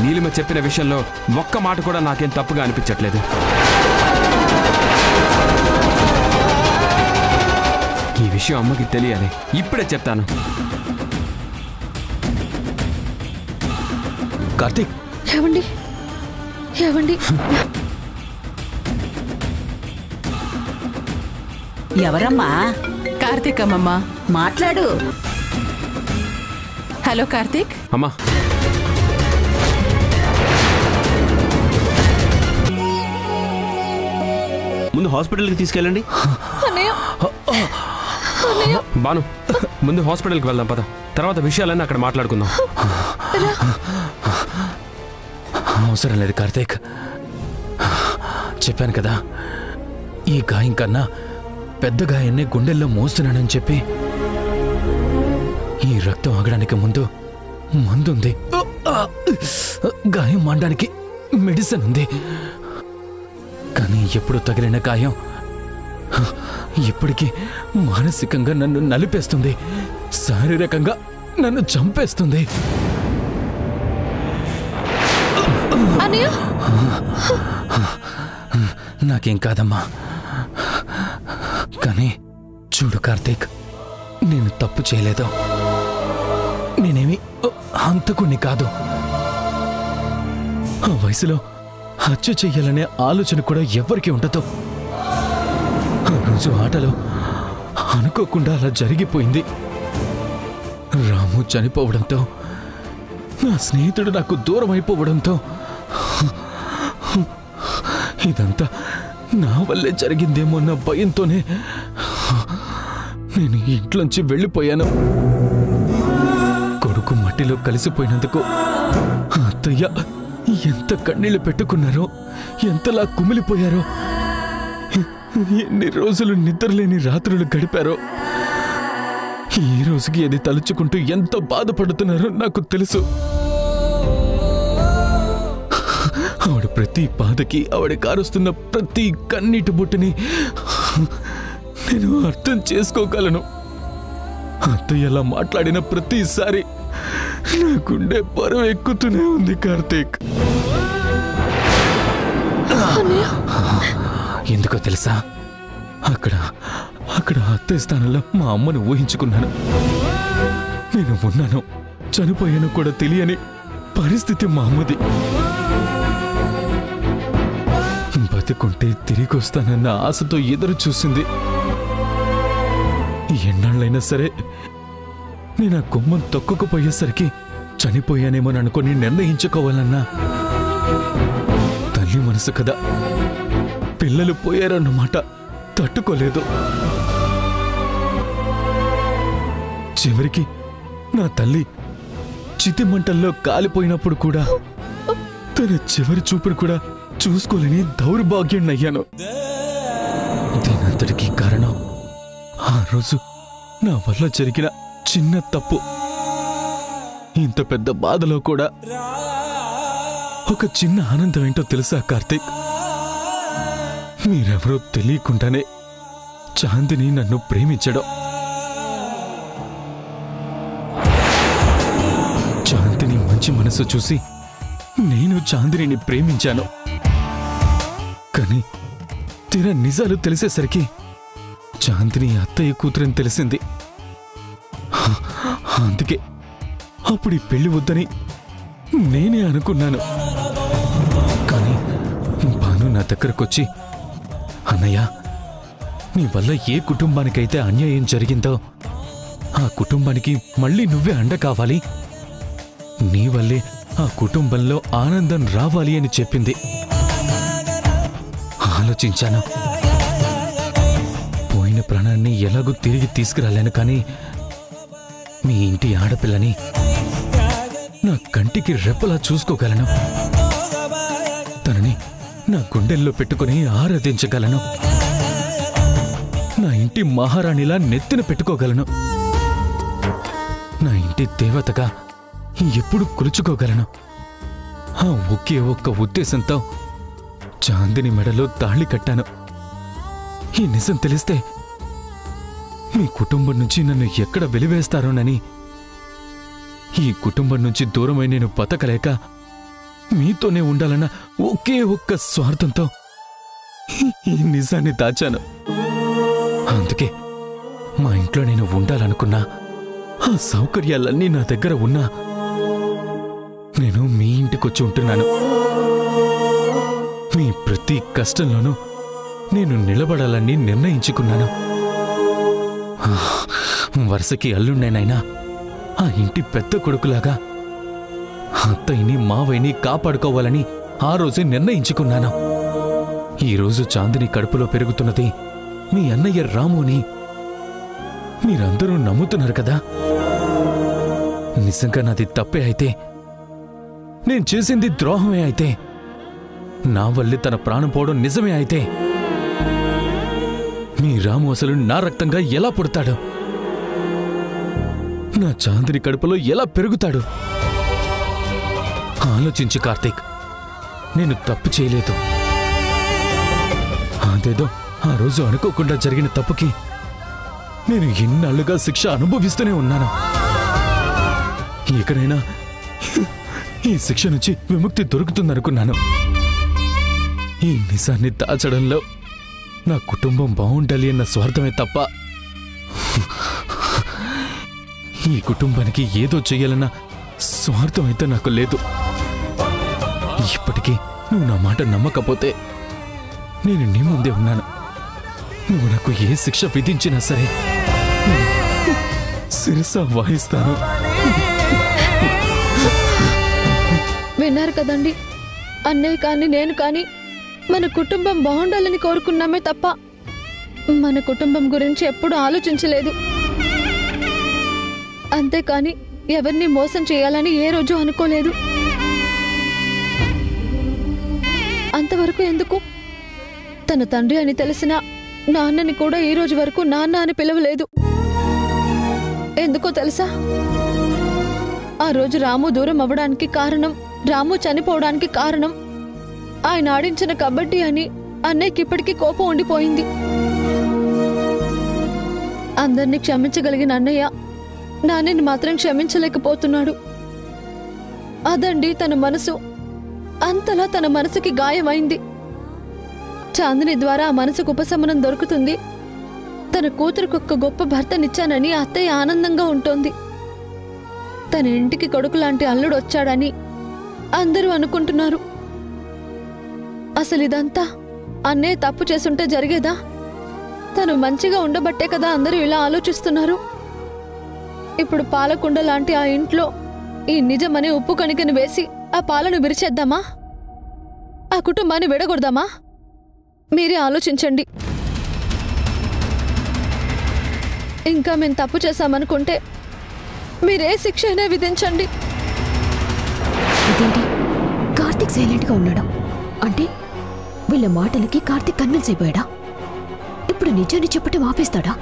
నీలిమ చెప్పిన విషయంలో ఒక్క మాట కూడా నాకేం తప్పుగా అనిపించట్లేదు. ఈ విషయం అమ్మకి తెలియాలి. ఇప్పుడే చెప్తాను. కార్తీక్, ఏవండి ఏవండి, ఎవరమ్మా? కార్తీక్ అమ్మమ్మ. మాట్లాడు. హలో కార్తీక్. అమ్మా, ముందు హాస్పిటల్కి తీసుకెళ్ళండి. బాను, ముందు హాస్పిటల్కి వెళ్దాం పద. తర్వాత విషయాలన్నీ అక్కడ మాట్లాడుకుందాం. అవసరం లేదు కార్తీక్, చెప్పాను కదా, ఈ గాయం కన్నా పెద్ద గాయాన్ని గుండెల్లో మోస్తున్నానని చెప్పి. ఈ రక్తం ఆగడానికి ముందు మందుంది, గాయం మాండడానికి మెడిసిన్ ఉంది. కానీ ఎప్పుడు తగిలిన గాయం ఇప్పటికీ మానసికంగా నన్ను నలిపేస్తుంది, శారీరకంగా నన్ను చంపేస్తుంది. నాకేం కాదమ్మా. కానీ చూడు కార్తీక్, నేను తప్పు చేయలేదు. నేనేమి హంతకుణ్ణి కాదు. ఆ వయసులో హత్య చెయ్యాలనే ఆలోచన కూడా ఎవరికి ఉండదు. ఆ రోజు ఆటలో అనుకోకుండా అలా జరిగిపోయింది. రాము చనిపోవడంతో, నా స్నేహితుడు నాకు దూరం అయిపోవడంతో ఇదంతా నా వల్లే జరిగిందేమోన్న భయంతోనే నేను ఇంట్లోంచి వెళ్ళిపోయాను. కొడుకు మట్టిలో కలిసిపోయినందుకు అత్తయ్య ఎంత కన్నీళ్లు పెట్టుకున్నారో, ఎంతలా కుమిలిపోయారో, ఎన్ని రోజులు నిద్రలేని రాత్రులు గడిపారో, ఈ రోజుకి అది తలుచుకుంటూ ఎంత బాధపడుతున్నారో నాకు తెలుసు. ఆవిడ ప్రతి బాధకి, ఆవిడ కారుస్తున్న ప్రతి కన్నీటి బొట్టుని నేను అర్థం చేసుకోగలను. అత్తయ్య అలా మాట్లాడిన ప్రతిసారి నా గుండె బరువు ఎక్కుతూనే ఉంది కార్తీక్. ఎందుకో తెలుసా, అక్కడ అత్తయ్య స్థానంలో మా అమ్మను ఊహించుకున్నాను. నేను ఉన్నాను, చనిపోయాను కూడా తెలియని పరిస్థితి మా అమ్మది. బతికుంటే తిరిగి వస్తానన్న ఆశతో ఎదురు చూసింది. ఎన్నాళ్ళైనా సరే నేను ఆ కొమ్మం తొక్కుకుపోయేసరికి చనిపోయానేమోననుకొని నిర్ణయించుకోవాలన్నా తల్లి మనసు కదా, పిల్లలు పోయారన్నమాట తట్టుకోలేదు. చివరికి నా తల్లి చితిమంటల్లో కాలిపోయినప్పుడు కూడా తన చివరి చూపును కూడా చూసుకోలేని దౌర్భాగ్యుణ్ణయ్యాను. దీనంతటికీ కారణం ఆ రోజు నా వల్ల జరిగిన చిన్న తప్పు. ఇంత పెద్ద బాధలో కూడా ఒక చిన్న ఆనందం ఏంటో తెలుసా కార్తీక్? మీరెవరో తెలియకుండానే చాందిని నన్ను ప్రేమించడం. చాందిని మంచి మనసు చూసి నేను చాందిని ప్రేమించాను. కానీ తీరా నిజాలు తెలిసేసరికి చాందిని అత్తయ్య కూతురని తెలిసింది. అందుకే అప్పుడు ఈ పెళ్లి వద్దని నేనే అనుకున్నాను. కానీ భాను నా దగ్గరకొచ్చి, అన్నయ్య, నీ వల్ల ఏ కుటుంబానికైతే అన్యాయం జరిగిందో ఆ కుటుంబానికి మళ్ళీ నువ్వే అండ కావాలి, నీ వల్లే ఆ కుటుంబంలో ఆనందం రావాలి అని చెప్పింది. ఆలోచించాను. పోయిన ప్రాణాన్ని ఎలాగూ తిరిగి తీసుకురాలేను, కానీ మీ ఇంటి ఆడపిల్లని నా కంటికి రెప్పలా చూసుకోగలను. తనని నా గుండెల్లో పెట్టుకుని ఆరాధించగలను. నా ఇంటి మహారాణిలా నెత్తిన పెట్టుకోగలను. నా ఇంటి దేవతగా ఎప్పుడు కులుచుకోగలను. ఆ ఒకే ఒక్క ఉద్దేశంతో చాందిని మెడలో తాళి కట్టాను. ఈ నిజం తెలిస్తే మీ కుటుంబం నుంచి నన్ను ఎక్కడ వెలివేస్తారోనని, ఈ కుటుంబం నుంచి దూరమై నేను బతకలేక మీతోనే ఉండాలన్న ఒకే ఒక్క స్వార్థంతో ఈ నిజాన్ని దాచాను. అందుకే మా ఇంట్లో నేను ఉండాలనుకున్నా, ఆ సౌకర్యాలన్నీ నా దగ్గర ఉన్నా నేను మీ ఇంటికొచ్చి ఉంటున్నాను. మీ ప్రతి కష్టంలోనూ నేను నిలబడాలని నిర్ణయించుకున్నాను. వరుసకి అల్లుండేనైనా ఆ ఇంటి పెద్ద కొడుకులాగా అత్తయ్యని మావయ్యని కాపాడుకోవాలని ఆ రోజే నిర్ణయించుకున్నాను. ఈరోజు చాందిని కడుపులో పెరుగుతున్నది మీ అన్నయ్య రాము అని మీరందరూ నమ్ముతున్నారు కదా. నిజంగా నాది తప్పే అయితే, నేను చేసింది ద్రోహమే అయితే, నా వల్లే తన ప్రాణం పోవడం నిజమే అయితే, మీ రాము అసలు నా రక్తంగా ఎలా పుడతాడు? నా చాందిని కడుపులో ఎలా పెరుగుతాడు? ఆలోచించు కార్తీక్, నేను తప్పు చేయలేదు. అదేదో ఆ రోజు అనుకోకుండా జరిగిన తప్పుకి నేను ఎన్నాళ్లుగా శిక్ష అనుభవిస్తూనే ఉన్నాను. ఎక్కడైనా ఈ శిక్ష నుంచి విముక్తి దొరుకుతుందనుకున్నాను. ఈ నిజాన్ని దాచడంలో నా కుటుంబం బాగుండాలి అన్న స్వార్థమే తప్ప ఈ కుటుంబానికి ఏదో చెయ్యాలన్న స్వార్థం అయితే నాకు లేదు. ఇప్పటికీ నువ్వు నా మాట నమ్మకపోతే నేను నీ ముందే ఉన్నాను. నువ్వు నాకు ఏ శిక్ష విధించినా సరే శిరసా వహిస్తాను. విన్నారు కదండి, అన్నయ్య కానీ నేను కానీ మన కుటుంబం బాగుండాలని కోరుకున్నామే తప్ప మన కుటుంబం గురించి ఎప్పుడు ఆలోచించలేదు. అంతేకాని ఎవరిని మోసం చేయాలని ఏ రోజు అనుకోలేదు. అంతవరకు ఎందుకు? తన తండ్రి అని తెలిసిన నాన్నని కూడా ఈ రోజు వరకు నాన్న అని పిలవలేదు. ఎందుకో తెలుసా? ఆ రోజు రాము దూరం అవ్వడానికి కారణం, రాము చనిపోవడానికి కారణం ఆయన ఆడించిన కబడ్డీ అని అన్నయ్యకి ఇప్పటికీ కోపం ఉండిపోయింది. అందరినీ క్షమించగలిగిన అన్నయ్య నాన్నని మాత్రం క్షమించలేకపోతున్నాడు. అదండి తన మనసు. అంతలా తన మనసుకి గాయమైంది. చాందిని ద్వారా ఆ మనసుకు ఉపశమనం దొరుకుతుంది. తన కూతురుకొక్క గొప్ప భర్తనిచ్చానని అత్తయ్య ఆనందంగా ఉంటోంది. తన ఇంటికి కొడుకు లాంటి అల్లుడు వచ్చాడని అందరూ అనుకుంటున్నారు. అసలు ఇదంతా అన్నయ్య తప్పు చేసుంటే జరిగేదా? తను మంచిగా ఉండబట్టే కదా అందరూ ఇలా ఆలోచిస్తున్నారు. ఇప్పుడు పాలకుండ లాంటి ఆ ఇంట్లో ఈ నిజమనే ఉప్పు కణికను వేసి ఆ పాలను విరిచేద్దామా? ఆ కుటుంబాన్ని విడగొడదామా? మీరే ఆలోచించండి. ఇంకా మేము తప్పు చేశామనుకుంటే మీరే శిక్ష అయినా విధించండి. ఇదేంటి కార్తీక్ సైలెంట్గా ఉన్నాడు అంటే వీళ్ళ మాటలకి కార్తీక్ కన్విన్స్ అయిపోయాడా? ఇప్పుడు నిజాన్ని చెప్పటం ఆపేస్తాడా?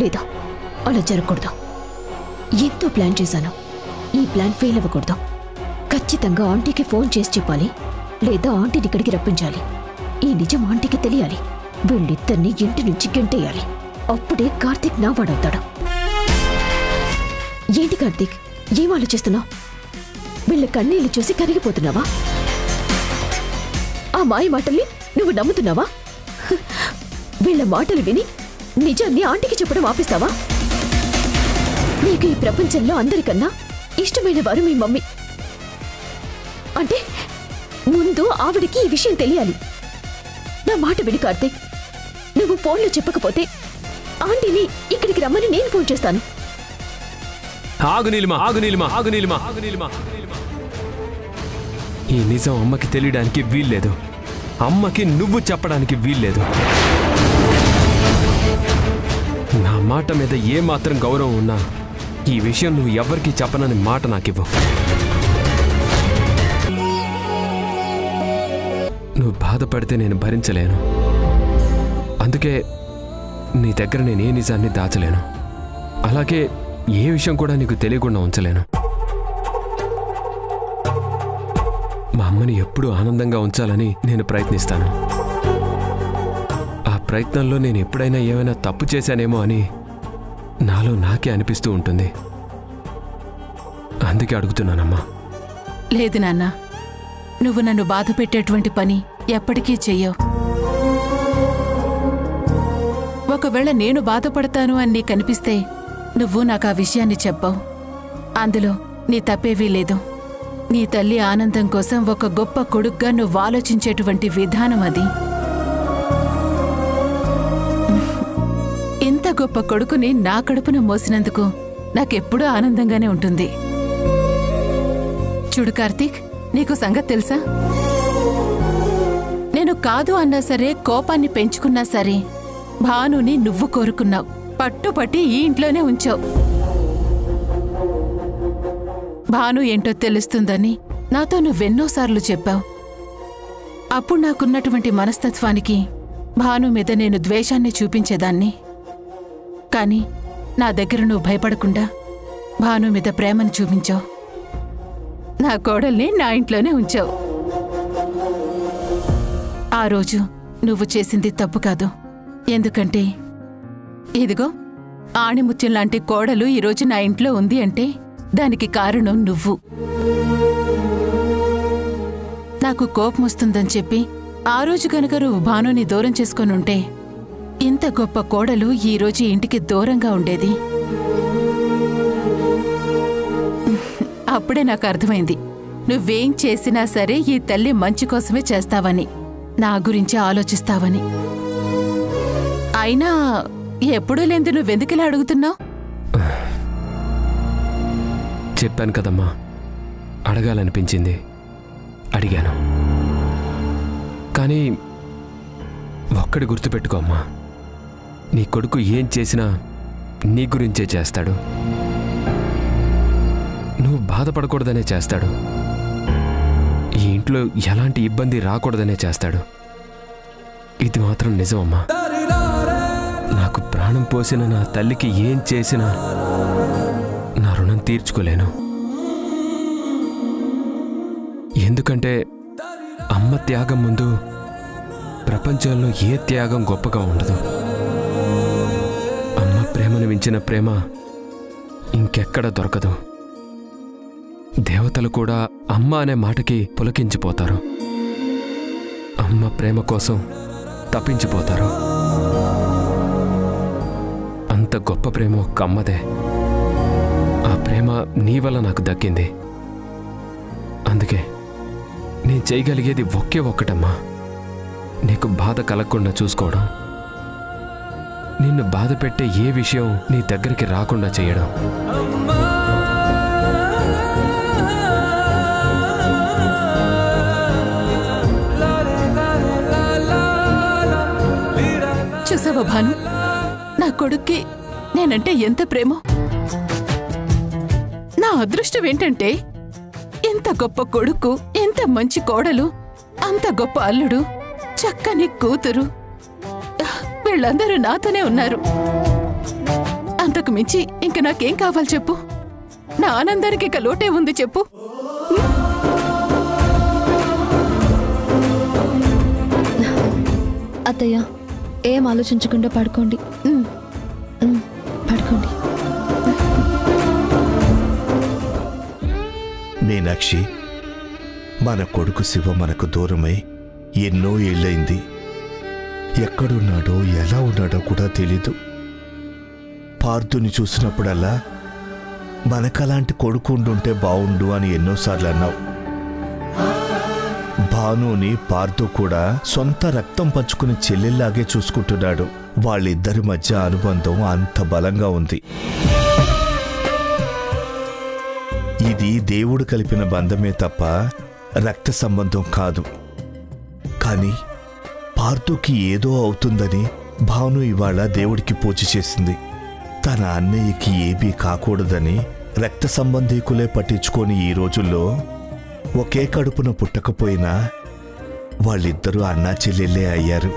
లేదా అలా జరగకూడదు. ఎంతో ప్లాన్ చేశాను. ఈ ప్లాన్ ఫెయిల్ అవ్వకూడదు. ఖచ్చితంగా ఆంటీకి ఫోన్ చేసి చెప్పాలి, లేదా ఆంటీని ఇక్కడికి రప్పించాలి. ఈ నిజం ఆంటీకి తెలియాలి. వీళ్ళిద్దరిని ఇంటి నుంచి గెంటేయాలి. అప్పుడే కార్తీక్ నా వాడవుతాడు. ఏంటి కార్తీక్, ఏం ఆలోచిస్తున్నావు? వీళ్ళ కన్నీళ్లు చూసి కరిగిపోతున్నావా? ఆ మాయ మాటల్ని నువ్వు నమ్ముతున్నావా? వీళ్ళ మాటలు విని నిజాన్ని ఆంటీకి చెప్పడం ఆపిస్తావా? నీకు ఈ ప్రపంచంలో అందరికన్నా ఇష్టమైన వారు మీ మమ్మీ. అంటే ముందు ఆవిడికి ఈ విషయం తెలియాలి. నా మాట విని కార్తీక్, నువ్వు ఫోన్లో చెప్పకపోతే ఆంటీని ఇక్కడికి రమ్మని నేను ఫోన్ చేస్తాను. ఆగు నీలిమా, ఆగు నీలిమా, ఆగు నీలిమా, ఆగు నీలిమా. ఈ నిజం అమ్మకి తెలియడానికి వీల్లేదు. అమ్మకి నువ్వు చెప్పడానికి వీల్లేదు. నా మాట మీద ఏమాత్రం గౌరవం ఉన్నా ఈ విషయం నువ్వు ఎవ్వరికీ చెప్పనని మాట నాకివ్వు. నువ్వు బాధపడితే నేను భరించలేను. అందుకే నీ దగ్గర నేను ఏ నిజాన్ని దాచలేను. అలాగే ఏ విషయం కూడా నీకు తెలియకుండా ఉంచలేను. మా అమ్మని ఎప్పుడూ ఆనందంగా ఉంచాలని నేను ప్రయత్నిస్తాను. ఆ ప్రయత్నంలో నేను ఎప్పుడైనా ఏమైనా తప్పు చేశానేమో అని నాలో నాకే అనిపిస్తూ ఉంటుంది. అందుకే అడుగుతున్నానమ్మా. లేదు నాన్న, నువ్వు నన్ను బాధ పెట్టేటువంటి పని ఎప్పటికీ చెయ్యవు. ఒకవేళ నేను బాధపడతాను అని నీకు అనిపిస్తే నువ్వు నాకు ఆ విషయాన్ని చెప్పవు. అందులో నీ తప్పేవీ లేదు. నీ తల్లి ఆనందం కోసం ఒక గొప్ప కొడుగ్గా నువ్వు ఆలోచించేటువంటి విధానం అది. ఇంత గొప్ప కొడుకుని నా కడుపున మోసినందుకు నాకెప్పుడూ ఆనందంగానే ఉంటుంది. చూడు కార్తీక్, నీకు సంగతి తెలుసా? నేను కాదు అన్నా సరే, కోపాన్ని పెంచుకున్నా సరే, భానుని నువ్వు కోరుకున్నావు. పట్టుపట్టి ఈ ఇంట్లోనే ఉంచావు. భాను ఏంటో తెలుస్తుందని నాతో నువ్వెన్నోసార్లు చెప్పావు. అప్పుడు నాకున్నటువంటి మనస్తత్వానికి భాను మీద నేను ద్వేషాన్ని చూపించేదాన్ని. కానీ నా దగ్గర నువ్వు భయపడకుండా భాను మీద ప్రేమను చూపించావు. నా కోడల్ని నా ఇంట్లోనే ఉంచావు. ఆ రోజు నువ్వు చేసింది తప్పు కాదు. ఎందుకంటే ఇదిగో ఆణిముత్యం లాంటి కోడలు ఈరోజు నా ఇంట్లో ఉంది అంటే దానికి కారణం నువ్వు. నాకు కోపం వస్తుందని చెప్పి ఆ రోజు కనుక నువ్వు భానుని దూరం చేసుకొనుంటే ఇంత గొప్ప కోడలు ఈరోజు ఇంటికి దూరంగా ఉండేది. అప్పుడే నాకు అర్థమైంది, నువ్వేం చేసినా సరే ఈ తల్లి మంచి కోసమే చేస్తావని, నా గురించి ఆలోచిస్తావని. అయినా ఎప్పుడూ లేంది నువ్వెందుకిలా అడుగుతున్నావు? చెప్పాను కదమ్మా, అడగాలనిపించింది, అడిగాను. కానీ ఒక్కడి గుర్తుపెట్టుకో అమ్మా, నీ కొడుకు ఏం చేసినా నీ గురించే చేస్తాడు. నువ్వు బాధపడకూడదనే చేస్తాడు. ఈ ఇంట్లో ఎలాంటి ఇబ్బంది రాకూడదనే చేస్తాడు. ఇది మాత్రం నిజమమ్మా. నాకు ప్రాణం పోసిన నా తల్లికి ఏం చేసినా నా రుణం తీర్చుకోలేను. ఎందుకంటే అమ్మ త్యాగం ముందు ప్రపంచంలో ఏ త్యాగం గొప్పగా ఉండదు. అమ్మ ప్రేమను మించిన ప్రేమ ఇంకెక్కడ దొరకదు. దేవతలు కూడా అమ్మ అనే మాటకి పులకించిపోతారు. అమ్మ ప్రేమ కోసం తప్పించిపోతారు. అంత గొప్ప ప్రేమ ఒక్క అమ్మదే. ఆ ప్రేమ నీ వల్ల నాకు దక్కింది. అందుకే నేను చేయగలిగేది ఒకే ఒక్కటమ్మా, నీకు బాధ కలగకుండా చూసుకోవడం. నిన్ను బాధ పెట్టే ఏ విషయం నీ దగ్గరికి రాకుండా చేయడం. చూసావా భాను, నా కొడుక్కి నేనంటే ఎంత ప్రేమో. నా అదృష్టం ఏంటంటే ఎంత గొప్ప కొడుకు, ఎంత మంచి కోడలు, అంత గొప్ప అల్లుడు, చక్కని కూతురు, వీళ్ళందరూ నాతోనే ఉన్నారు. అంతకు మించి ఇంక నాకేం కావాలి చెప్పు? నా ఆనందానికి ఇక లోటే ఉంది చెప్పు. అత్తయ్య, ఏం ఆలోచించకుండా పడుకోండి. పడుకోండి. మీనాక్షి, మన కొడుకు శివ మనకు దూరమై ఎన్నో ఏళ్ళైంది. ఎక్కడున్నాడో ఎలా ఉన్నాడో కూడా తెలీదు. పార్థుని చూసినప్పుడల్లా మనకలాంటి కొడుకు ఉండుంటే బావుండు అని ఎన్నోసార్లు అన్నావు. భానుని పార్థు కూడా సొంత రక్తం పంచుకుని చెల్లెల్లాగే చూసుకుంటున్నాడు. వాళ్ళిద్దరి మధ్య అనుబంధం అంత బలంగా ఉంది. ఇది దేవుడు కలిపిన బంధమే తప్ప రక్త సంబంధం కాదు. కానీ పార్థుకి ఏదో అవుతుందని భాను ఇవాళ దేవుడికి పూజ చేసింది. తన అన్నయ్యకి ఏమీ కాకూడదని రక్త సంబంధీకులే పట్టించుకొని ఈ రోజుల్లో ఒకే కడుపున పుట్టకపోయినా వాళ్ళిద్దరూ అన్నా చెల్లెళ్ళే అయ్యారు.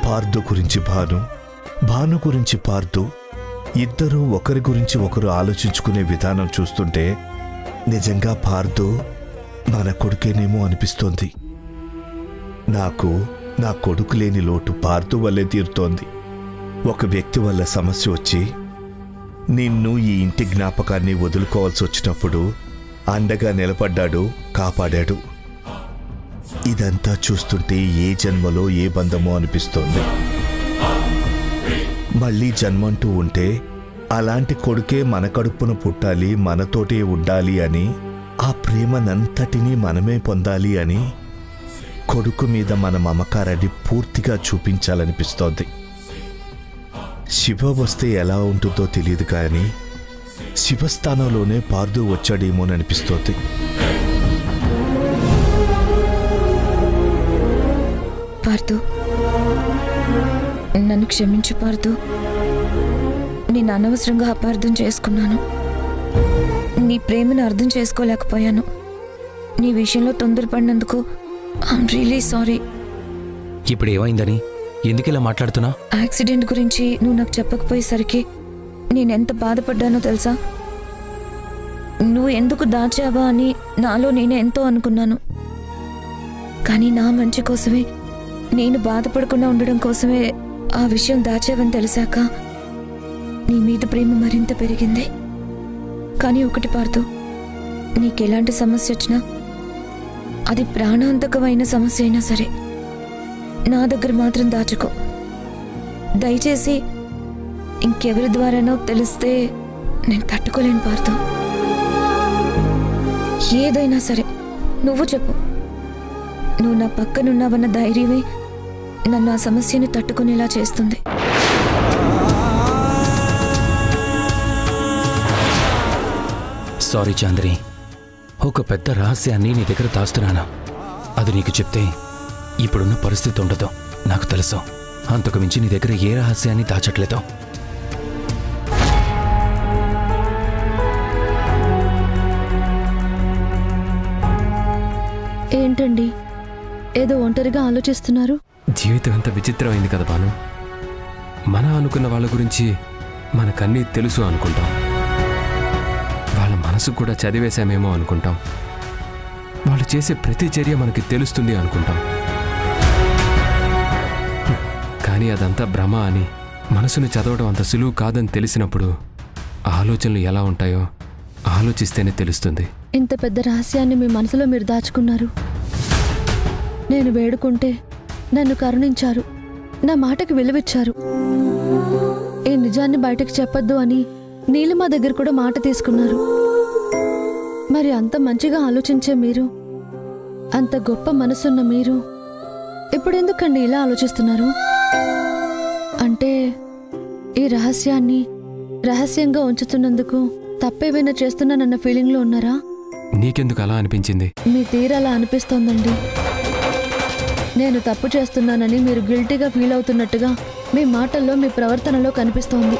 పార్థు గురించి భాను, భాను గురించి పార్థు ఇద్దరూ ఒకరి గురించి ఒకరు ఆలోచించుకునే విధానం చూస్తుంటే నిజంగా పార్థు మన కొడుకేనేమో అనిపిస్తోంది. నాకు నా కొడుకు లేని లోటు పార్థు వల్లే తీరుతోంది. ఒక వ్యక్తి వల్ల సమస్య వచ్చి నిన్ను ఈ ఇంటి జ్ఞాపకాన్ని వదులుకోవాల్సి వచ్చినప్పుడు అండగా నిలబడ్డాడు, కాపాడాడు. ఇదంతా చూస్తుంటే ఏ జన్మలో ఏ బంధమో అనిపిస్తోంది. మళ్ళీ జన్మంటూ ఉంటే అలాంటి కొడుకే మన కడుపున పుట్టాలి, మనతోటే ఉండాలి అని, ఆ ప్రేమనంతటినీ మనమే పొందాలి అని కొడుకు మీద మన మమకారాన్ని పూర్తిగా చూపించాలనిపిస్తోంది. శివ వస్తే ఎలా ఉంటుందో తెలియదు కానీ శివస్థానంలోనే పార్థు వచ్చాడేమోననిపిస్తోంది. పార్థు, నన్ను క్షమించు పార్థు. నేను అనవసరంగా అపార్థం చేసుకున్నాను. నీ ప్రేమను అర్థం చేసుకోలేకపోయాను. నీ విషయంలో తొందరపడినందుకు ఐఎమ్ రియలీ సారీ. ఇప్పుడు ఏమైందని ఎందుకు ఇలా మాట్లాడుతున్నా? యాక్సిడెంట్ గురించి నువ్వు నాకు చెప్పకపోయేసరికి నేనెంత బాధపడ్డానో తెలుసా? నువ్వు ఎందుకు దాచావా అని నాలో నేనే ఎంతో అనుకున్నాను. కానీ నా మంచి కోసమే, నేను బాధపడకుండా ఉండడం కోసమే ఆ విషయం దాచావని తెలిసాక నీ మీద ప్రేమ మరింత పెరిగింది. కానీ ఒకటి పార్థు, నీకెలాంటి సమస్య వచ్చినా, అది ప్రాణాంతకమైన సమస్య అయినా సరే నా దగ్గర మాత్రం దాచుకో. దయచేసి ఇంకెవరి ద్వారానో తెలిస్తే నేను తట్టుకోలేను పార్థు. ఏదైనా సరే నువ్వు చెప్పు. నువ్వు నా పక్కనున్నావన్న ధైర్యమే నన్ను ఆ సమస్యను తట్టుకునేలా చేస్తుంది. సారీ చాంద్రి, ఒక పెద్ద రహస్యాన్ని నీ దగ్గర దాస్తున్నాను. అది నీకు చెప్తే ఇప్పుడున్న పరిస్థితి ఉండదు, నాకు తెలుసు. అంతకు మించి నీ దగ్గర ఏ రహస్యాన్ని దాచట్లేదు. ఏంటండి ఏదో ఒంటరిగా ఆలోచిస్తున్నారు? జీవితం ఎంత విచిత్రమైంది కదా బాను. మన అనుకున్న వాళ్ళ గురించి మనకన్నీ తెలుసు అనుకుంటాం. వాళ్ళ మనసు కూడా చదివేశామేమో అనుకుంటాం. వాళ్ళు చేసే ప్రతి చర్య మనకి తెలుస్తుంది అనుకుంటాం. కానీ అదంతా భ్రమ అని, మనసుని చదవడం అంత సులువు కాదని తెలిసినప్పుడు ఆలోచనలు ఎలా ఉంటాయో ఆలోచిస్తేనే తెలుస్తుంది. ఇంత పెద్ద రహస్యాన్ని మీ మనసులో మీరు దాచుకున్నారు. నేను వేడుకుంటే నన్ను కరుణించారు, నా మాటకి విలువిచ్చారు. ఈ నిజాన్ని బయటకు చెప్పొద్దు అని నీలిమ దగ్గర కూడా మాట తీసుకున్నారు. మరి అంత మంచిగా ఆలోచించే మీరు, అంత గొప్ప మనసున్న మీరు ఇప్పుడెందుకండి ఇలా ఆలోచిస్తున్నారు? అంటే ఈ రహస్యాన్ని రహస్యంగా ఉంచుతున్నందుకు తప్పేమైనా చేస్తున్నానన్న ఫీలింగ్లో ఉన్నారా? నీకెందుకు అలా అనిపించింది? మీ తీరలా అనిపిస్తోందండి. నేను తప్పు చేస్తున్నానని మీరు గిల్టీగా ఫీల్ అవుతున్నట్టుగా మీ మాటల్లో, మీ ప్రవర్తనలో కనిపిస్తోంది.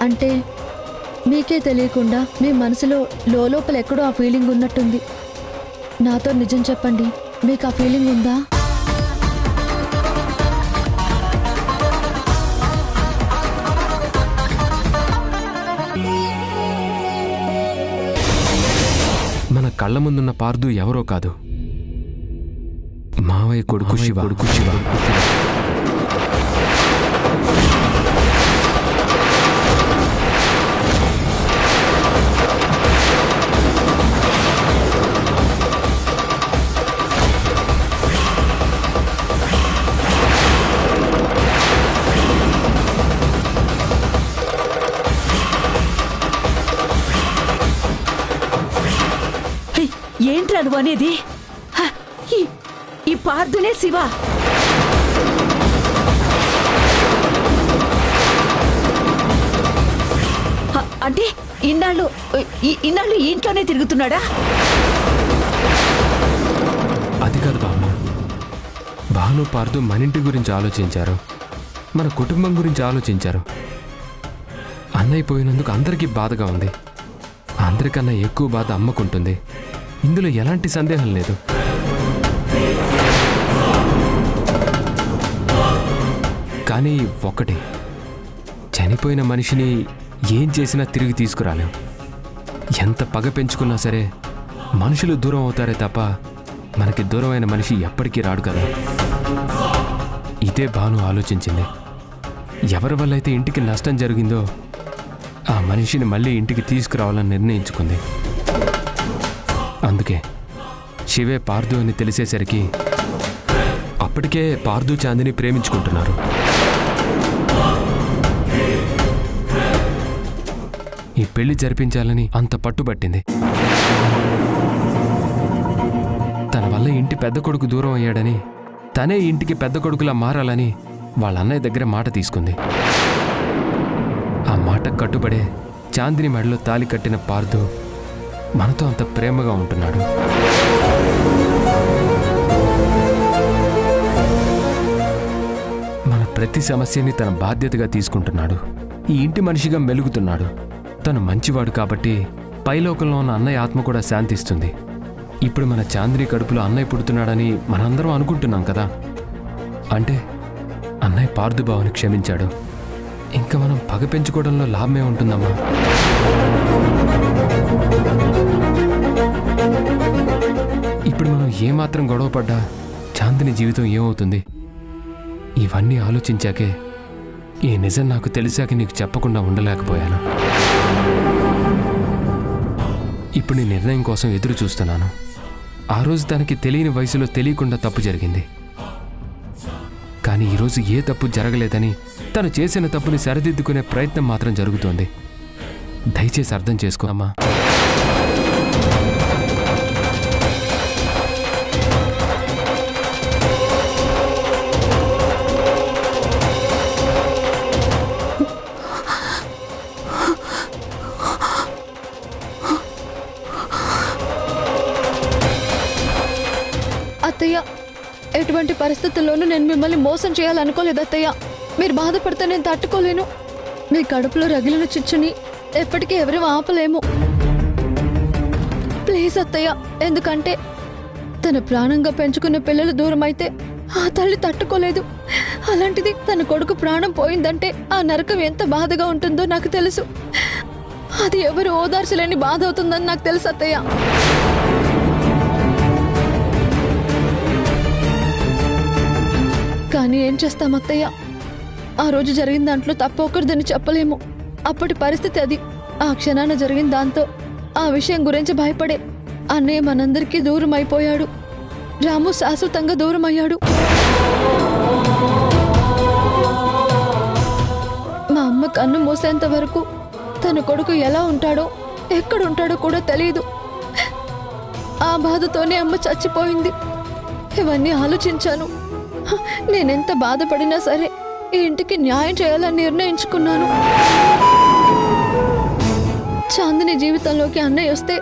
అంటే మీకే తెలియకుండా మీ మనసులో లోపల ఎక్కడో ఆ ఫీలింగ్ ఉన్నట్టుంది. నాతో నిజం చెప్పండి, మీకు ఆ ఫీలింగ్ ఉందా? మన కళ్ళ ముందున్న పార్థు ఎవరో కాదు, మావయ్య కొడుకు శివ. ఏంట్రా నువ్వు అనేది? ఈ పార్థునే శివ? అంటే ఇన్నాళ్ళు ఈ ఇంట్లోనే తిరుగుతున్నాడా? అది కాదు బామ్మ. భాను పార్దు మన ఇంటి గురించి ఆలోచించారు, మన కుటుంబం గురించి ఆలోచించారు. అన్నయ్య పోయినందుకు అందరికీ బాధగా ఉంది. అందరికన్నా ఎక్కువ బాధ అమ్మకుంటుంది. ఇందులో ఎలాంటి సందేహం లేదు. కానీ ఒకటి, చనిపోయిన మనిషిని ఏం చేసినా తిరిగి తీసుకురాలేం. ఎంత పగ పెంచుకున్నా సరే మనుషులు దూరం అవుతారే తప్ప మనకి దూరమైన మనిషి ఎప్పటికీ రాడు కదా. ఇదే భాను ఆలోచించింది. ఎవరి వల్ల అయితే ఇంటికి నష్టం జరిగిందో ఆ మనిషిని మళ్ళీ ఇంటికి తీసుకురావాలని నిర్ణయించుకుంది. అందుకే శివే పార్దు అని తెలిసేసరికి అప్పటికే పార్దు చాందిని ప్రేమించుకుంటున్నారు. ఈ పెళ్లి జరిపించాలని అంత పట్టుబట్టింది. తన వల్ల ఇంటి పెద్ద కొడుకు దూరం అయ్యాడని, తనే ఇంటికి పెద్ద కొడుకులా మారాలని వాళ్ళ అన్నయ్య దగ్గర మాట తీసుకుంది. ఆ మాట కట్టుబడే చాందిని మెడలో తాలి కట్టిన పార్దు మనతో అంత ప్రేమగా ఉంటున్నాడు. మన ప్రతి సమస్యని తన బాధ్యతగా తీసుకుంటున్నాడు. ఈ ఇంటి మనిషిగా మెలుగుతున్నాడు. తను మంచివాడు కాబట్టి పైలోకంలో ఉన్న అన్నయ్య ఆత్మ కూడా శాంతిస్తుంది. ఇప్పుడు మన చాందిని కడుపులో అన్నయ్య పుడుతున్నాడని మనందరం అనుకుంటున్నాం కదా. అంటే అన్నయ్య పార్దుబావుని క్షమించాడు. ఇంకా మనం పగ పెంచుకోవడంలో లాభమే ఉంటుందమ్మా. ఇప్పుడు మనం ఏమాత్రం గొడవపడ్డా చాందిని జీవితం ఏమవుతుంది? ఇవన్నీ ఆలోచించాకే ఈ నిజం నాకు తెలిసాక నీకు చెప్పకుండా ఉండలేకపోయాను. ఇప్పుడు నీ నిర్ణయం కోసం ఎదురు చూస్తున్నాను. ఆ రోజు తనకి తెలియని వయసులో తెలియకుండా తప్పు జరిగింది. కానీ ఈరోజు ఏ తప్పు జరగలేదని తను చేసిన తప్పుని సరిదిద్దుకునే ప్రయత్నం మాత్రం జరుగుతోంది. దయచేసి అర్థం చేసుకో అమ్మా. అత్తయ్య, ఎటువంటి పరిస్థితుల్లోనూ నేను మిమ్మల్ని మోసం చేయాలనుకోలేదు అత్తయ్య. మీరు బాధపడితే నేను తట్టుకోలేను. మీ కడుపులో రగిలిన చిచ్చుని ఎప్పటికీ ఎవరూ ఆపలేము. ప్లీజ్ అత్తయ్య, ఎందుకంటే తన ప్రాణంగా పెంచుకున్న పిల్లలు దూరం అయితే ఆ తల్లి తట్టుకోలేదు. అలాంటిది తన కొడుకు ప్రాణం పోయిందంటే ఆ నరకం ఎంత బాధగా ఉంటుందో నాకు తెలుసు. అది ఎవరు ఓదార్చలేని బాధ అవుతుందని నాకు తెలుసు అత్తయ్య. కానీ ఏం చేస్తాం అత్తయ్య, ఆ రోజు జరిగిన దాంట్లో తప్ప ఒకరిదని చెప్పలేము. అప్పటి పరిస్థితి అది. ఆ క్షణాన జరిగిన దాంతో ఆ విషయం గురించి భయపడే అన్నయ్య మనందరికీ దూరం అయిపోయాడు. రాము శాశ్వతంగా దూరం అయ్యాడు. మా అమ్మ కన్ను మూసేంత వరకు తన కొడుకు ఎలా ఉంటాడో ఎక్కడుంటాడో కూడా తెలియదు. ఆ బాధతోనే అమ్మ చచ్చిపోయింది. ఇవన్నీ ఆలోచించాను. నేనెంత బాధపడినా సరే ఈ ఇంటికి న్యాయం చేయాలని నిర్ణయించుకున్నాను. చాందిని జీవితంలోకి అన్నయ్య వస్తే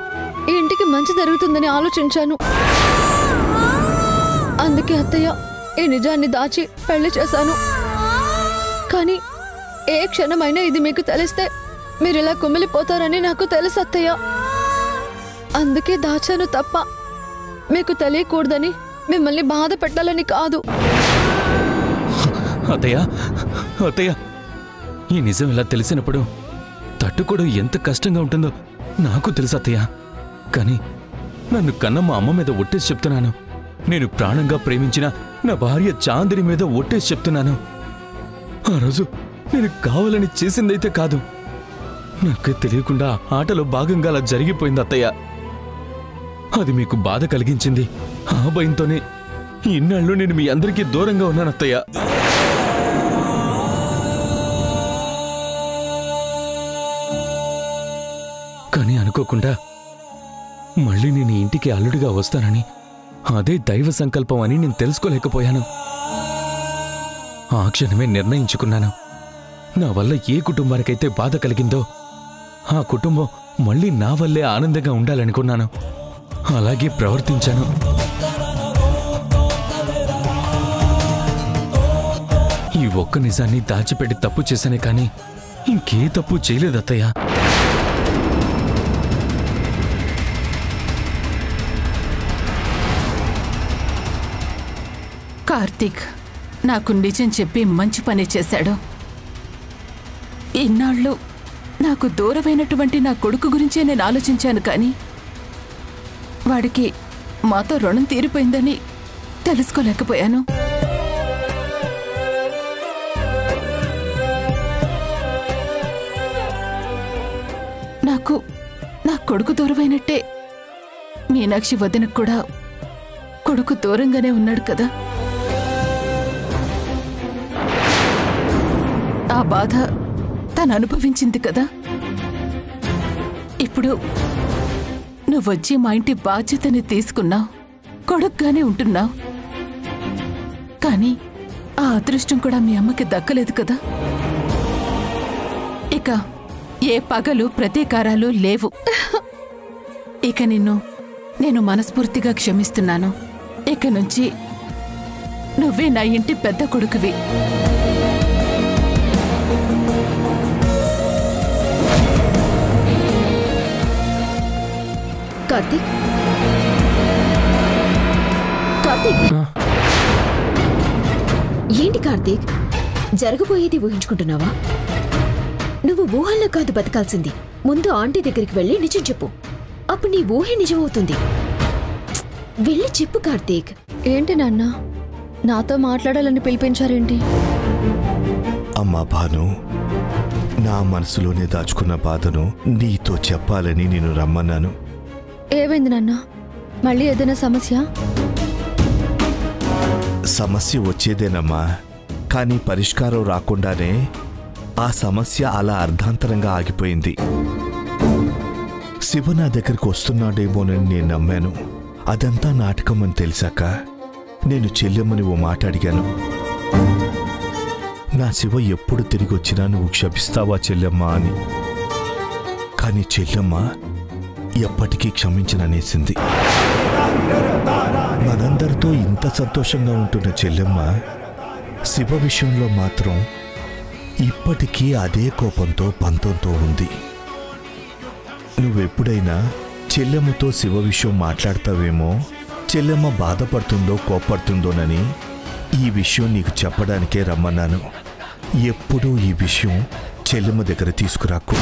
ఈ ఇంటికి మంచి జరుగుతుందని ఆలోచించాను. అందుకే అత్తయ్య ఈ నిజాన్ని దాచి పెళ్లి చేశాను. కానీ ఏ క్షణమైనా ఇది మీకు తెలిస్తే మీరు ఇలా కుమిలిపోతారని నాకు తెలుసు అత్తయ్య. అందుకే దాచాను తప్ప మీకు తెలియకూడదని, మిమ్మల్ని బాధ పెట్టాలని కాదు. అత్తయ్య, అత్తయ్య, ఈ నిజం ఇలా తెలిసినప్పుడు తట్టుకోవడం ఎంత కష్టంగా ఉంటుందో నాకు తెలుసు అత్తయ్య. కానీ నన్ను కన్న మా అమ్మ మీద ఒట్టేసి చెప్తున్నాను. నేను ప్రాణంగా ప్రేమించిన నా భార్య చాందిని మీద ఒట్టేసి చెప్తున్నాను. ఆ రోజు నేను కావాలని చేసిందైతే కాదు. నాకు తెలియకుండా ఆటలో భాగంగా అలా జరిగిపోయింది అత్తయ్య. అది మీకు బాధ కలిగించింది. ఆ భయంతోనే ఇన్నాళ్ళు నేను మీ అందరికీ దూరంగా ఉన్నాను అత్తయ్య. కానీ అనుకోకుండా మళ్ళీ నేను ఇంటికి అల్లుడిగా వస్తానని, అదే దైవ సంకల్పం అని నేను తెలుసుకోలేకపోయాను. ఆ క్షణమే నిర్ణయించుకున్నాను. నా వల్ల ఏ కుటుంబానికైతే బాధ కలిగిందో ఆ కుటుంబం మళ్ళీ నా వల్లే ఆనందంగా ఉండాలనుకున్నాను. అలాగే ప్రవర్తించాను. ఈ ఒక్క నిజాన్ని దాచిపెట్టి తప్పు చేశానే కానీ ఇంకే తప్పు చేయలేదు అత్తయ్య. కార్తీక్ నాకు నిజం చెప్పి మంచి పని చేశాడు. ఇన్నాళ్ళు నాకు దూరమైనటువంటి నా కొడుకు గురించే నేను ఆలోచించాను, కానీ వాడికి మాతో రుణం తీరిపోయిందని తెలుసుకోలేకపోయాను. నాకు నా కొడుకు దూరమైనట్టే మీనాక్షి వదినకు కూడా కొడుకు దూరంగానే ఉన్నాడు కదా. ఆ బాధ తను అనుభవించింది కదా. ఇప్పుడు నువ్వొచ్చి మా ఇంటి బాధ్యతని తీసుకున్నావు, కొడుకుగానే ఉంటున్నావు. కానీ ఆ అదృష్టం కూడా మీ అమ్మకి దక్కలేదు కదా. ఇక ఏ పగలు ప్రతీకారాలు లేవు. ఇక నేను మనస్ఫూర్తిగా క్షమిస్తున్నాను. ఇక నుంచి నువ్వే నా ఇంటి పెద్ద కొడుకువి. కార్తీక్, కార్తీక్, ఏంటి కార్తీక్, జరగబోయేది ఊహించుకుంటున్నావా? నువ్వు ఊహల్లో కాదు బతకాల్సింది. ముందు ఆంటీ దగ్గరికి వెళ్ళి నిజం చెప్పు. అప్పుడు నీ ఊహే నిజమవుతుంది. వెళ్ళి చెప్పు కార్తీక్. ఏంటి నాన్న, నాతో మాట్లాడాలని పిలిపించారేంటి? అమ్మా భాను, నా మనసులోనే దాచుకున్న బాధను నీతో చెప్పాలని నేను రమ్మన్నాను. ఏమైంది నాన్న? మళ్ళీ ఏదైనా సమస్య? సమస్య వచ్చేదేనమ్మా, కానీ పరిష్కారం రాకుండానే ఆ సమస్య అలా అర్ధాంతరంగా ఆగిపోయింది. శివ నా దగ్గరికి వస్తున్నాడేమోనని నేను నమ్మాను. అదంతా నాటకం అని తెలిసాక నేను చెల్లెమ్మని ఓ మాట అడిగాను. నా శివ ఎప్పుడు తిరిగి వచ్చినా నువ్వు క్షమిస్తావా చెల్లెమ్మ అని. కానీ చెల్లెమ్మ ఎప్పటికీ క్షమించననేసింది. మనందరితో ఇంత సంతోషంగా ఉంటున్న చెల్లెమ్మ శివ విషయంలో మాత్రం ఇప్పటికీ అదే కోపంతో పంతంతో ఉంది. నువ్వెప్పుడైనా చెల్లెమ్మతో శివ విషయం మాట్లాడతావేమో, చెల్లెమ్మ బాధపడుతుందో కోపడుతుందోనని ఈ విషయం నీకు చెప్పడానికే రమ్మన్నాను. ఎప్పుడూ ఈ విషయం చెల్లెమ్మ దగ్గర తీసుకురాకు.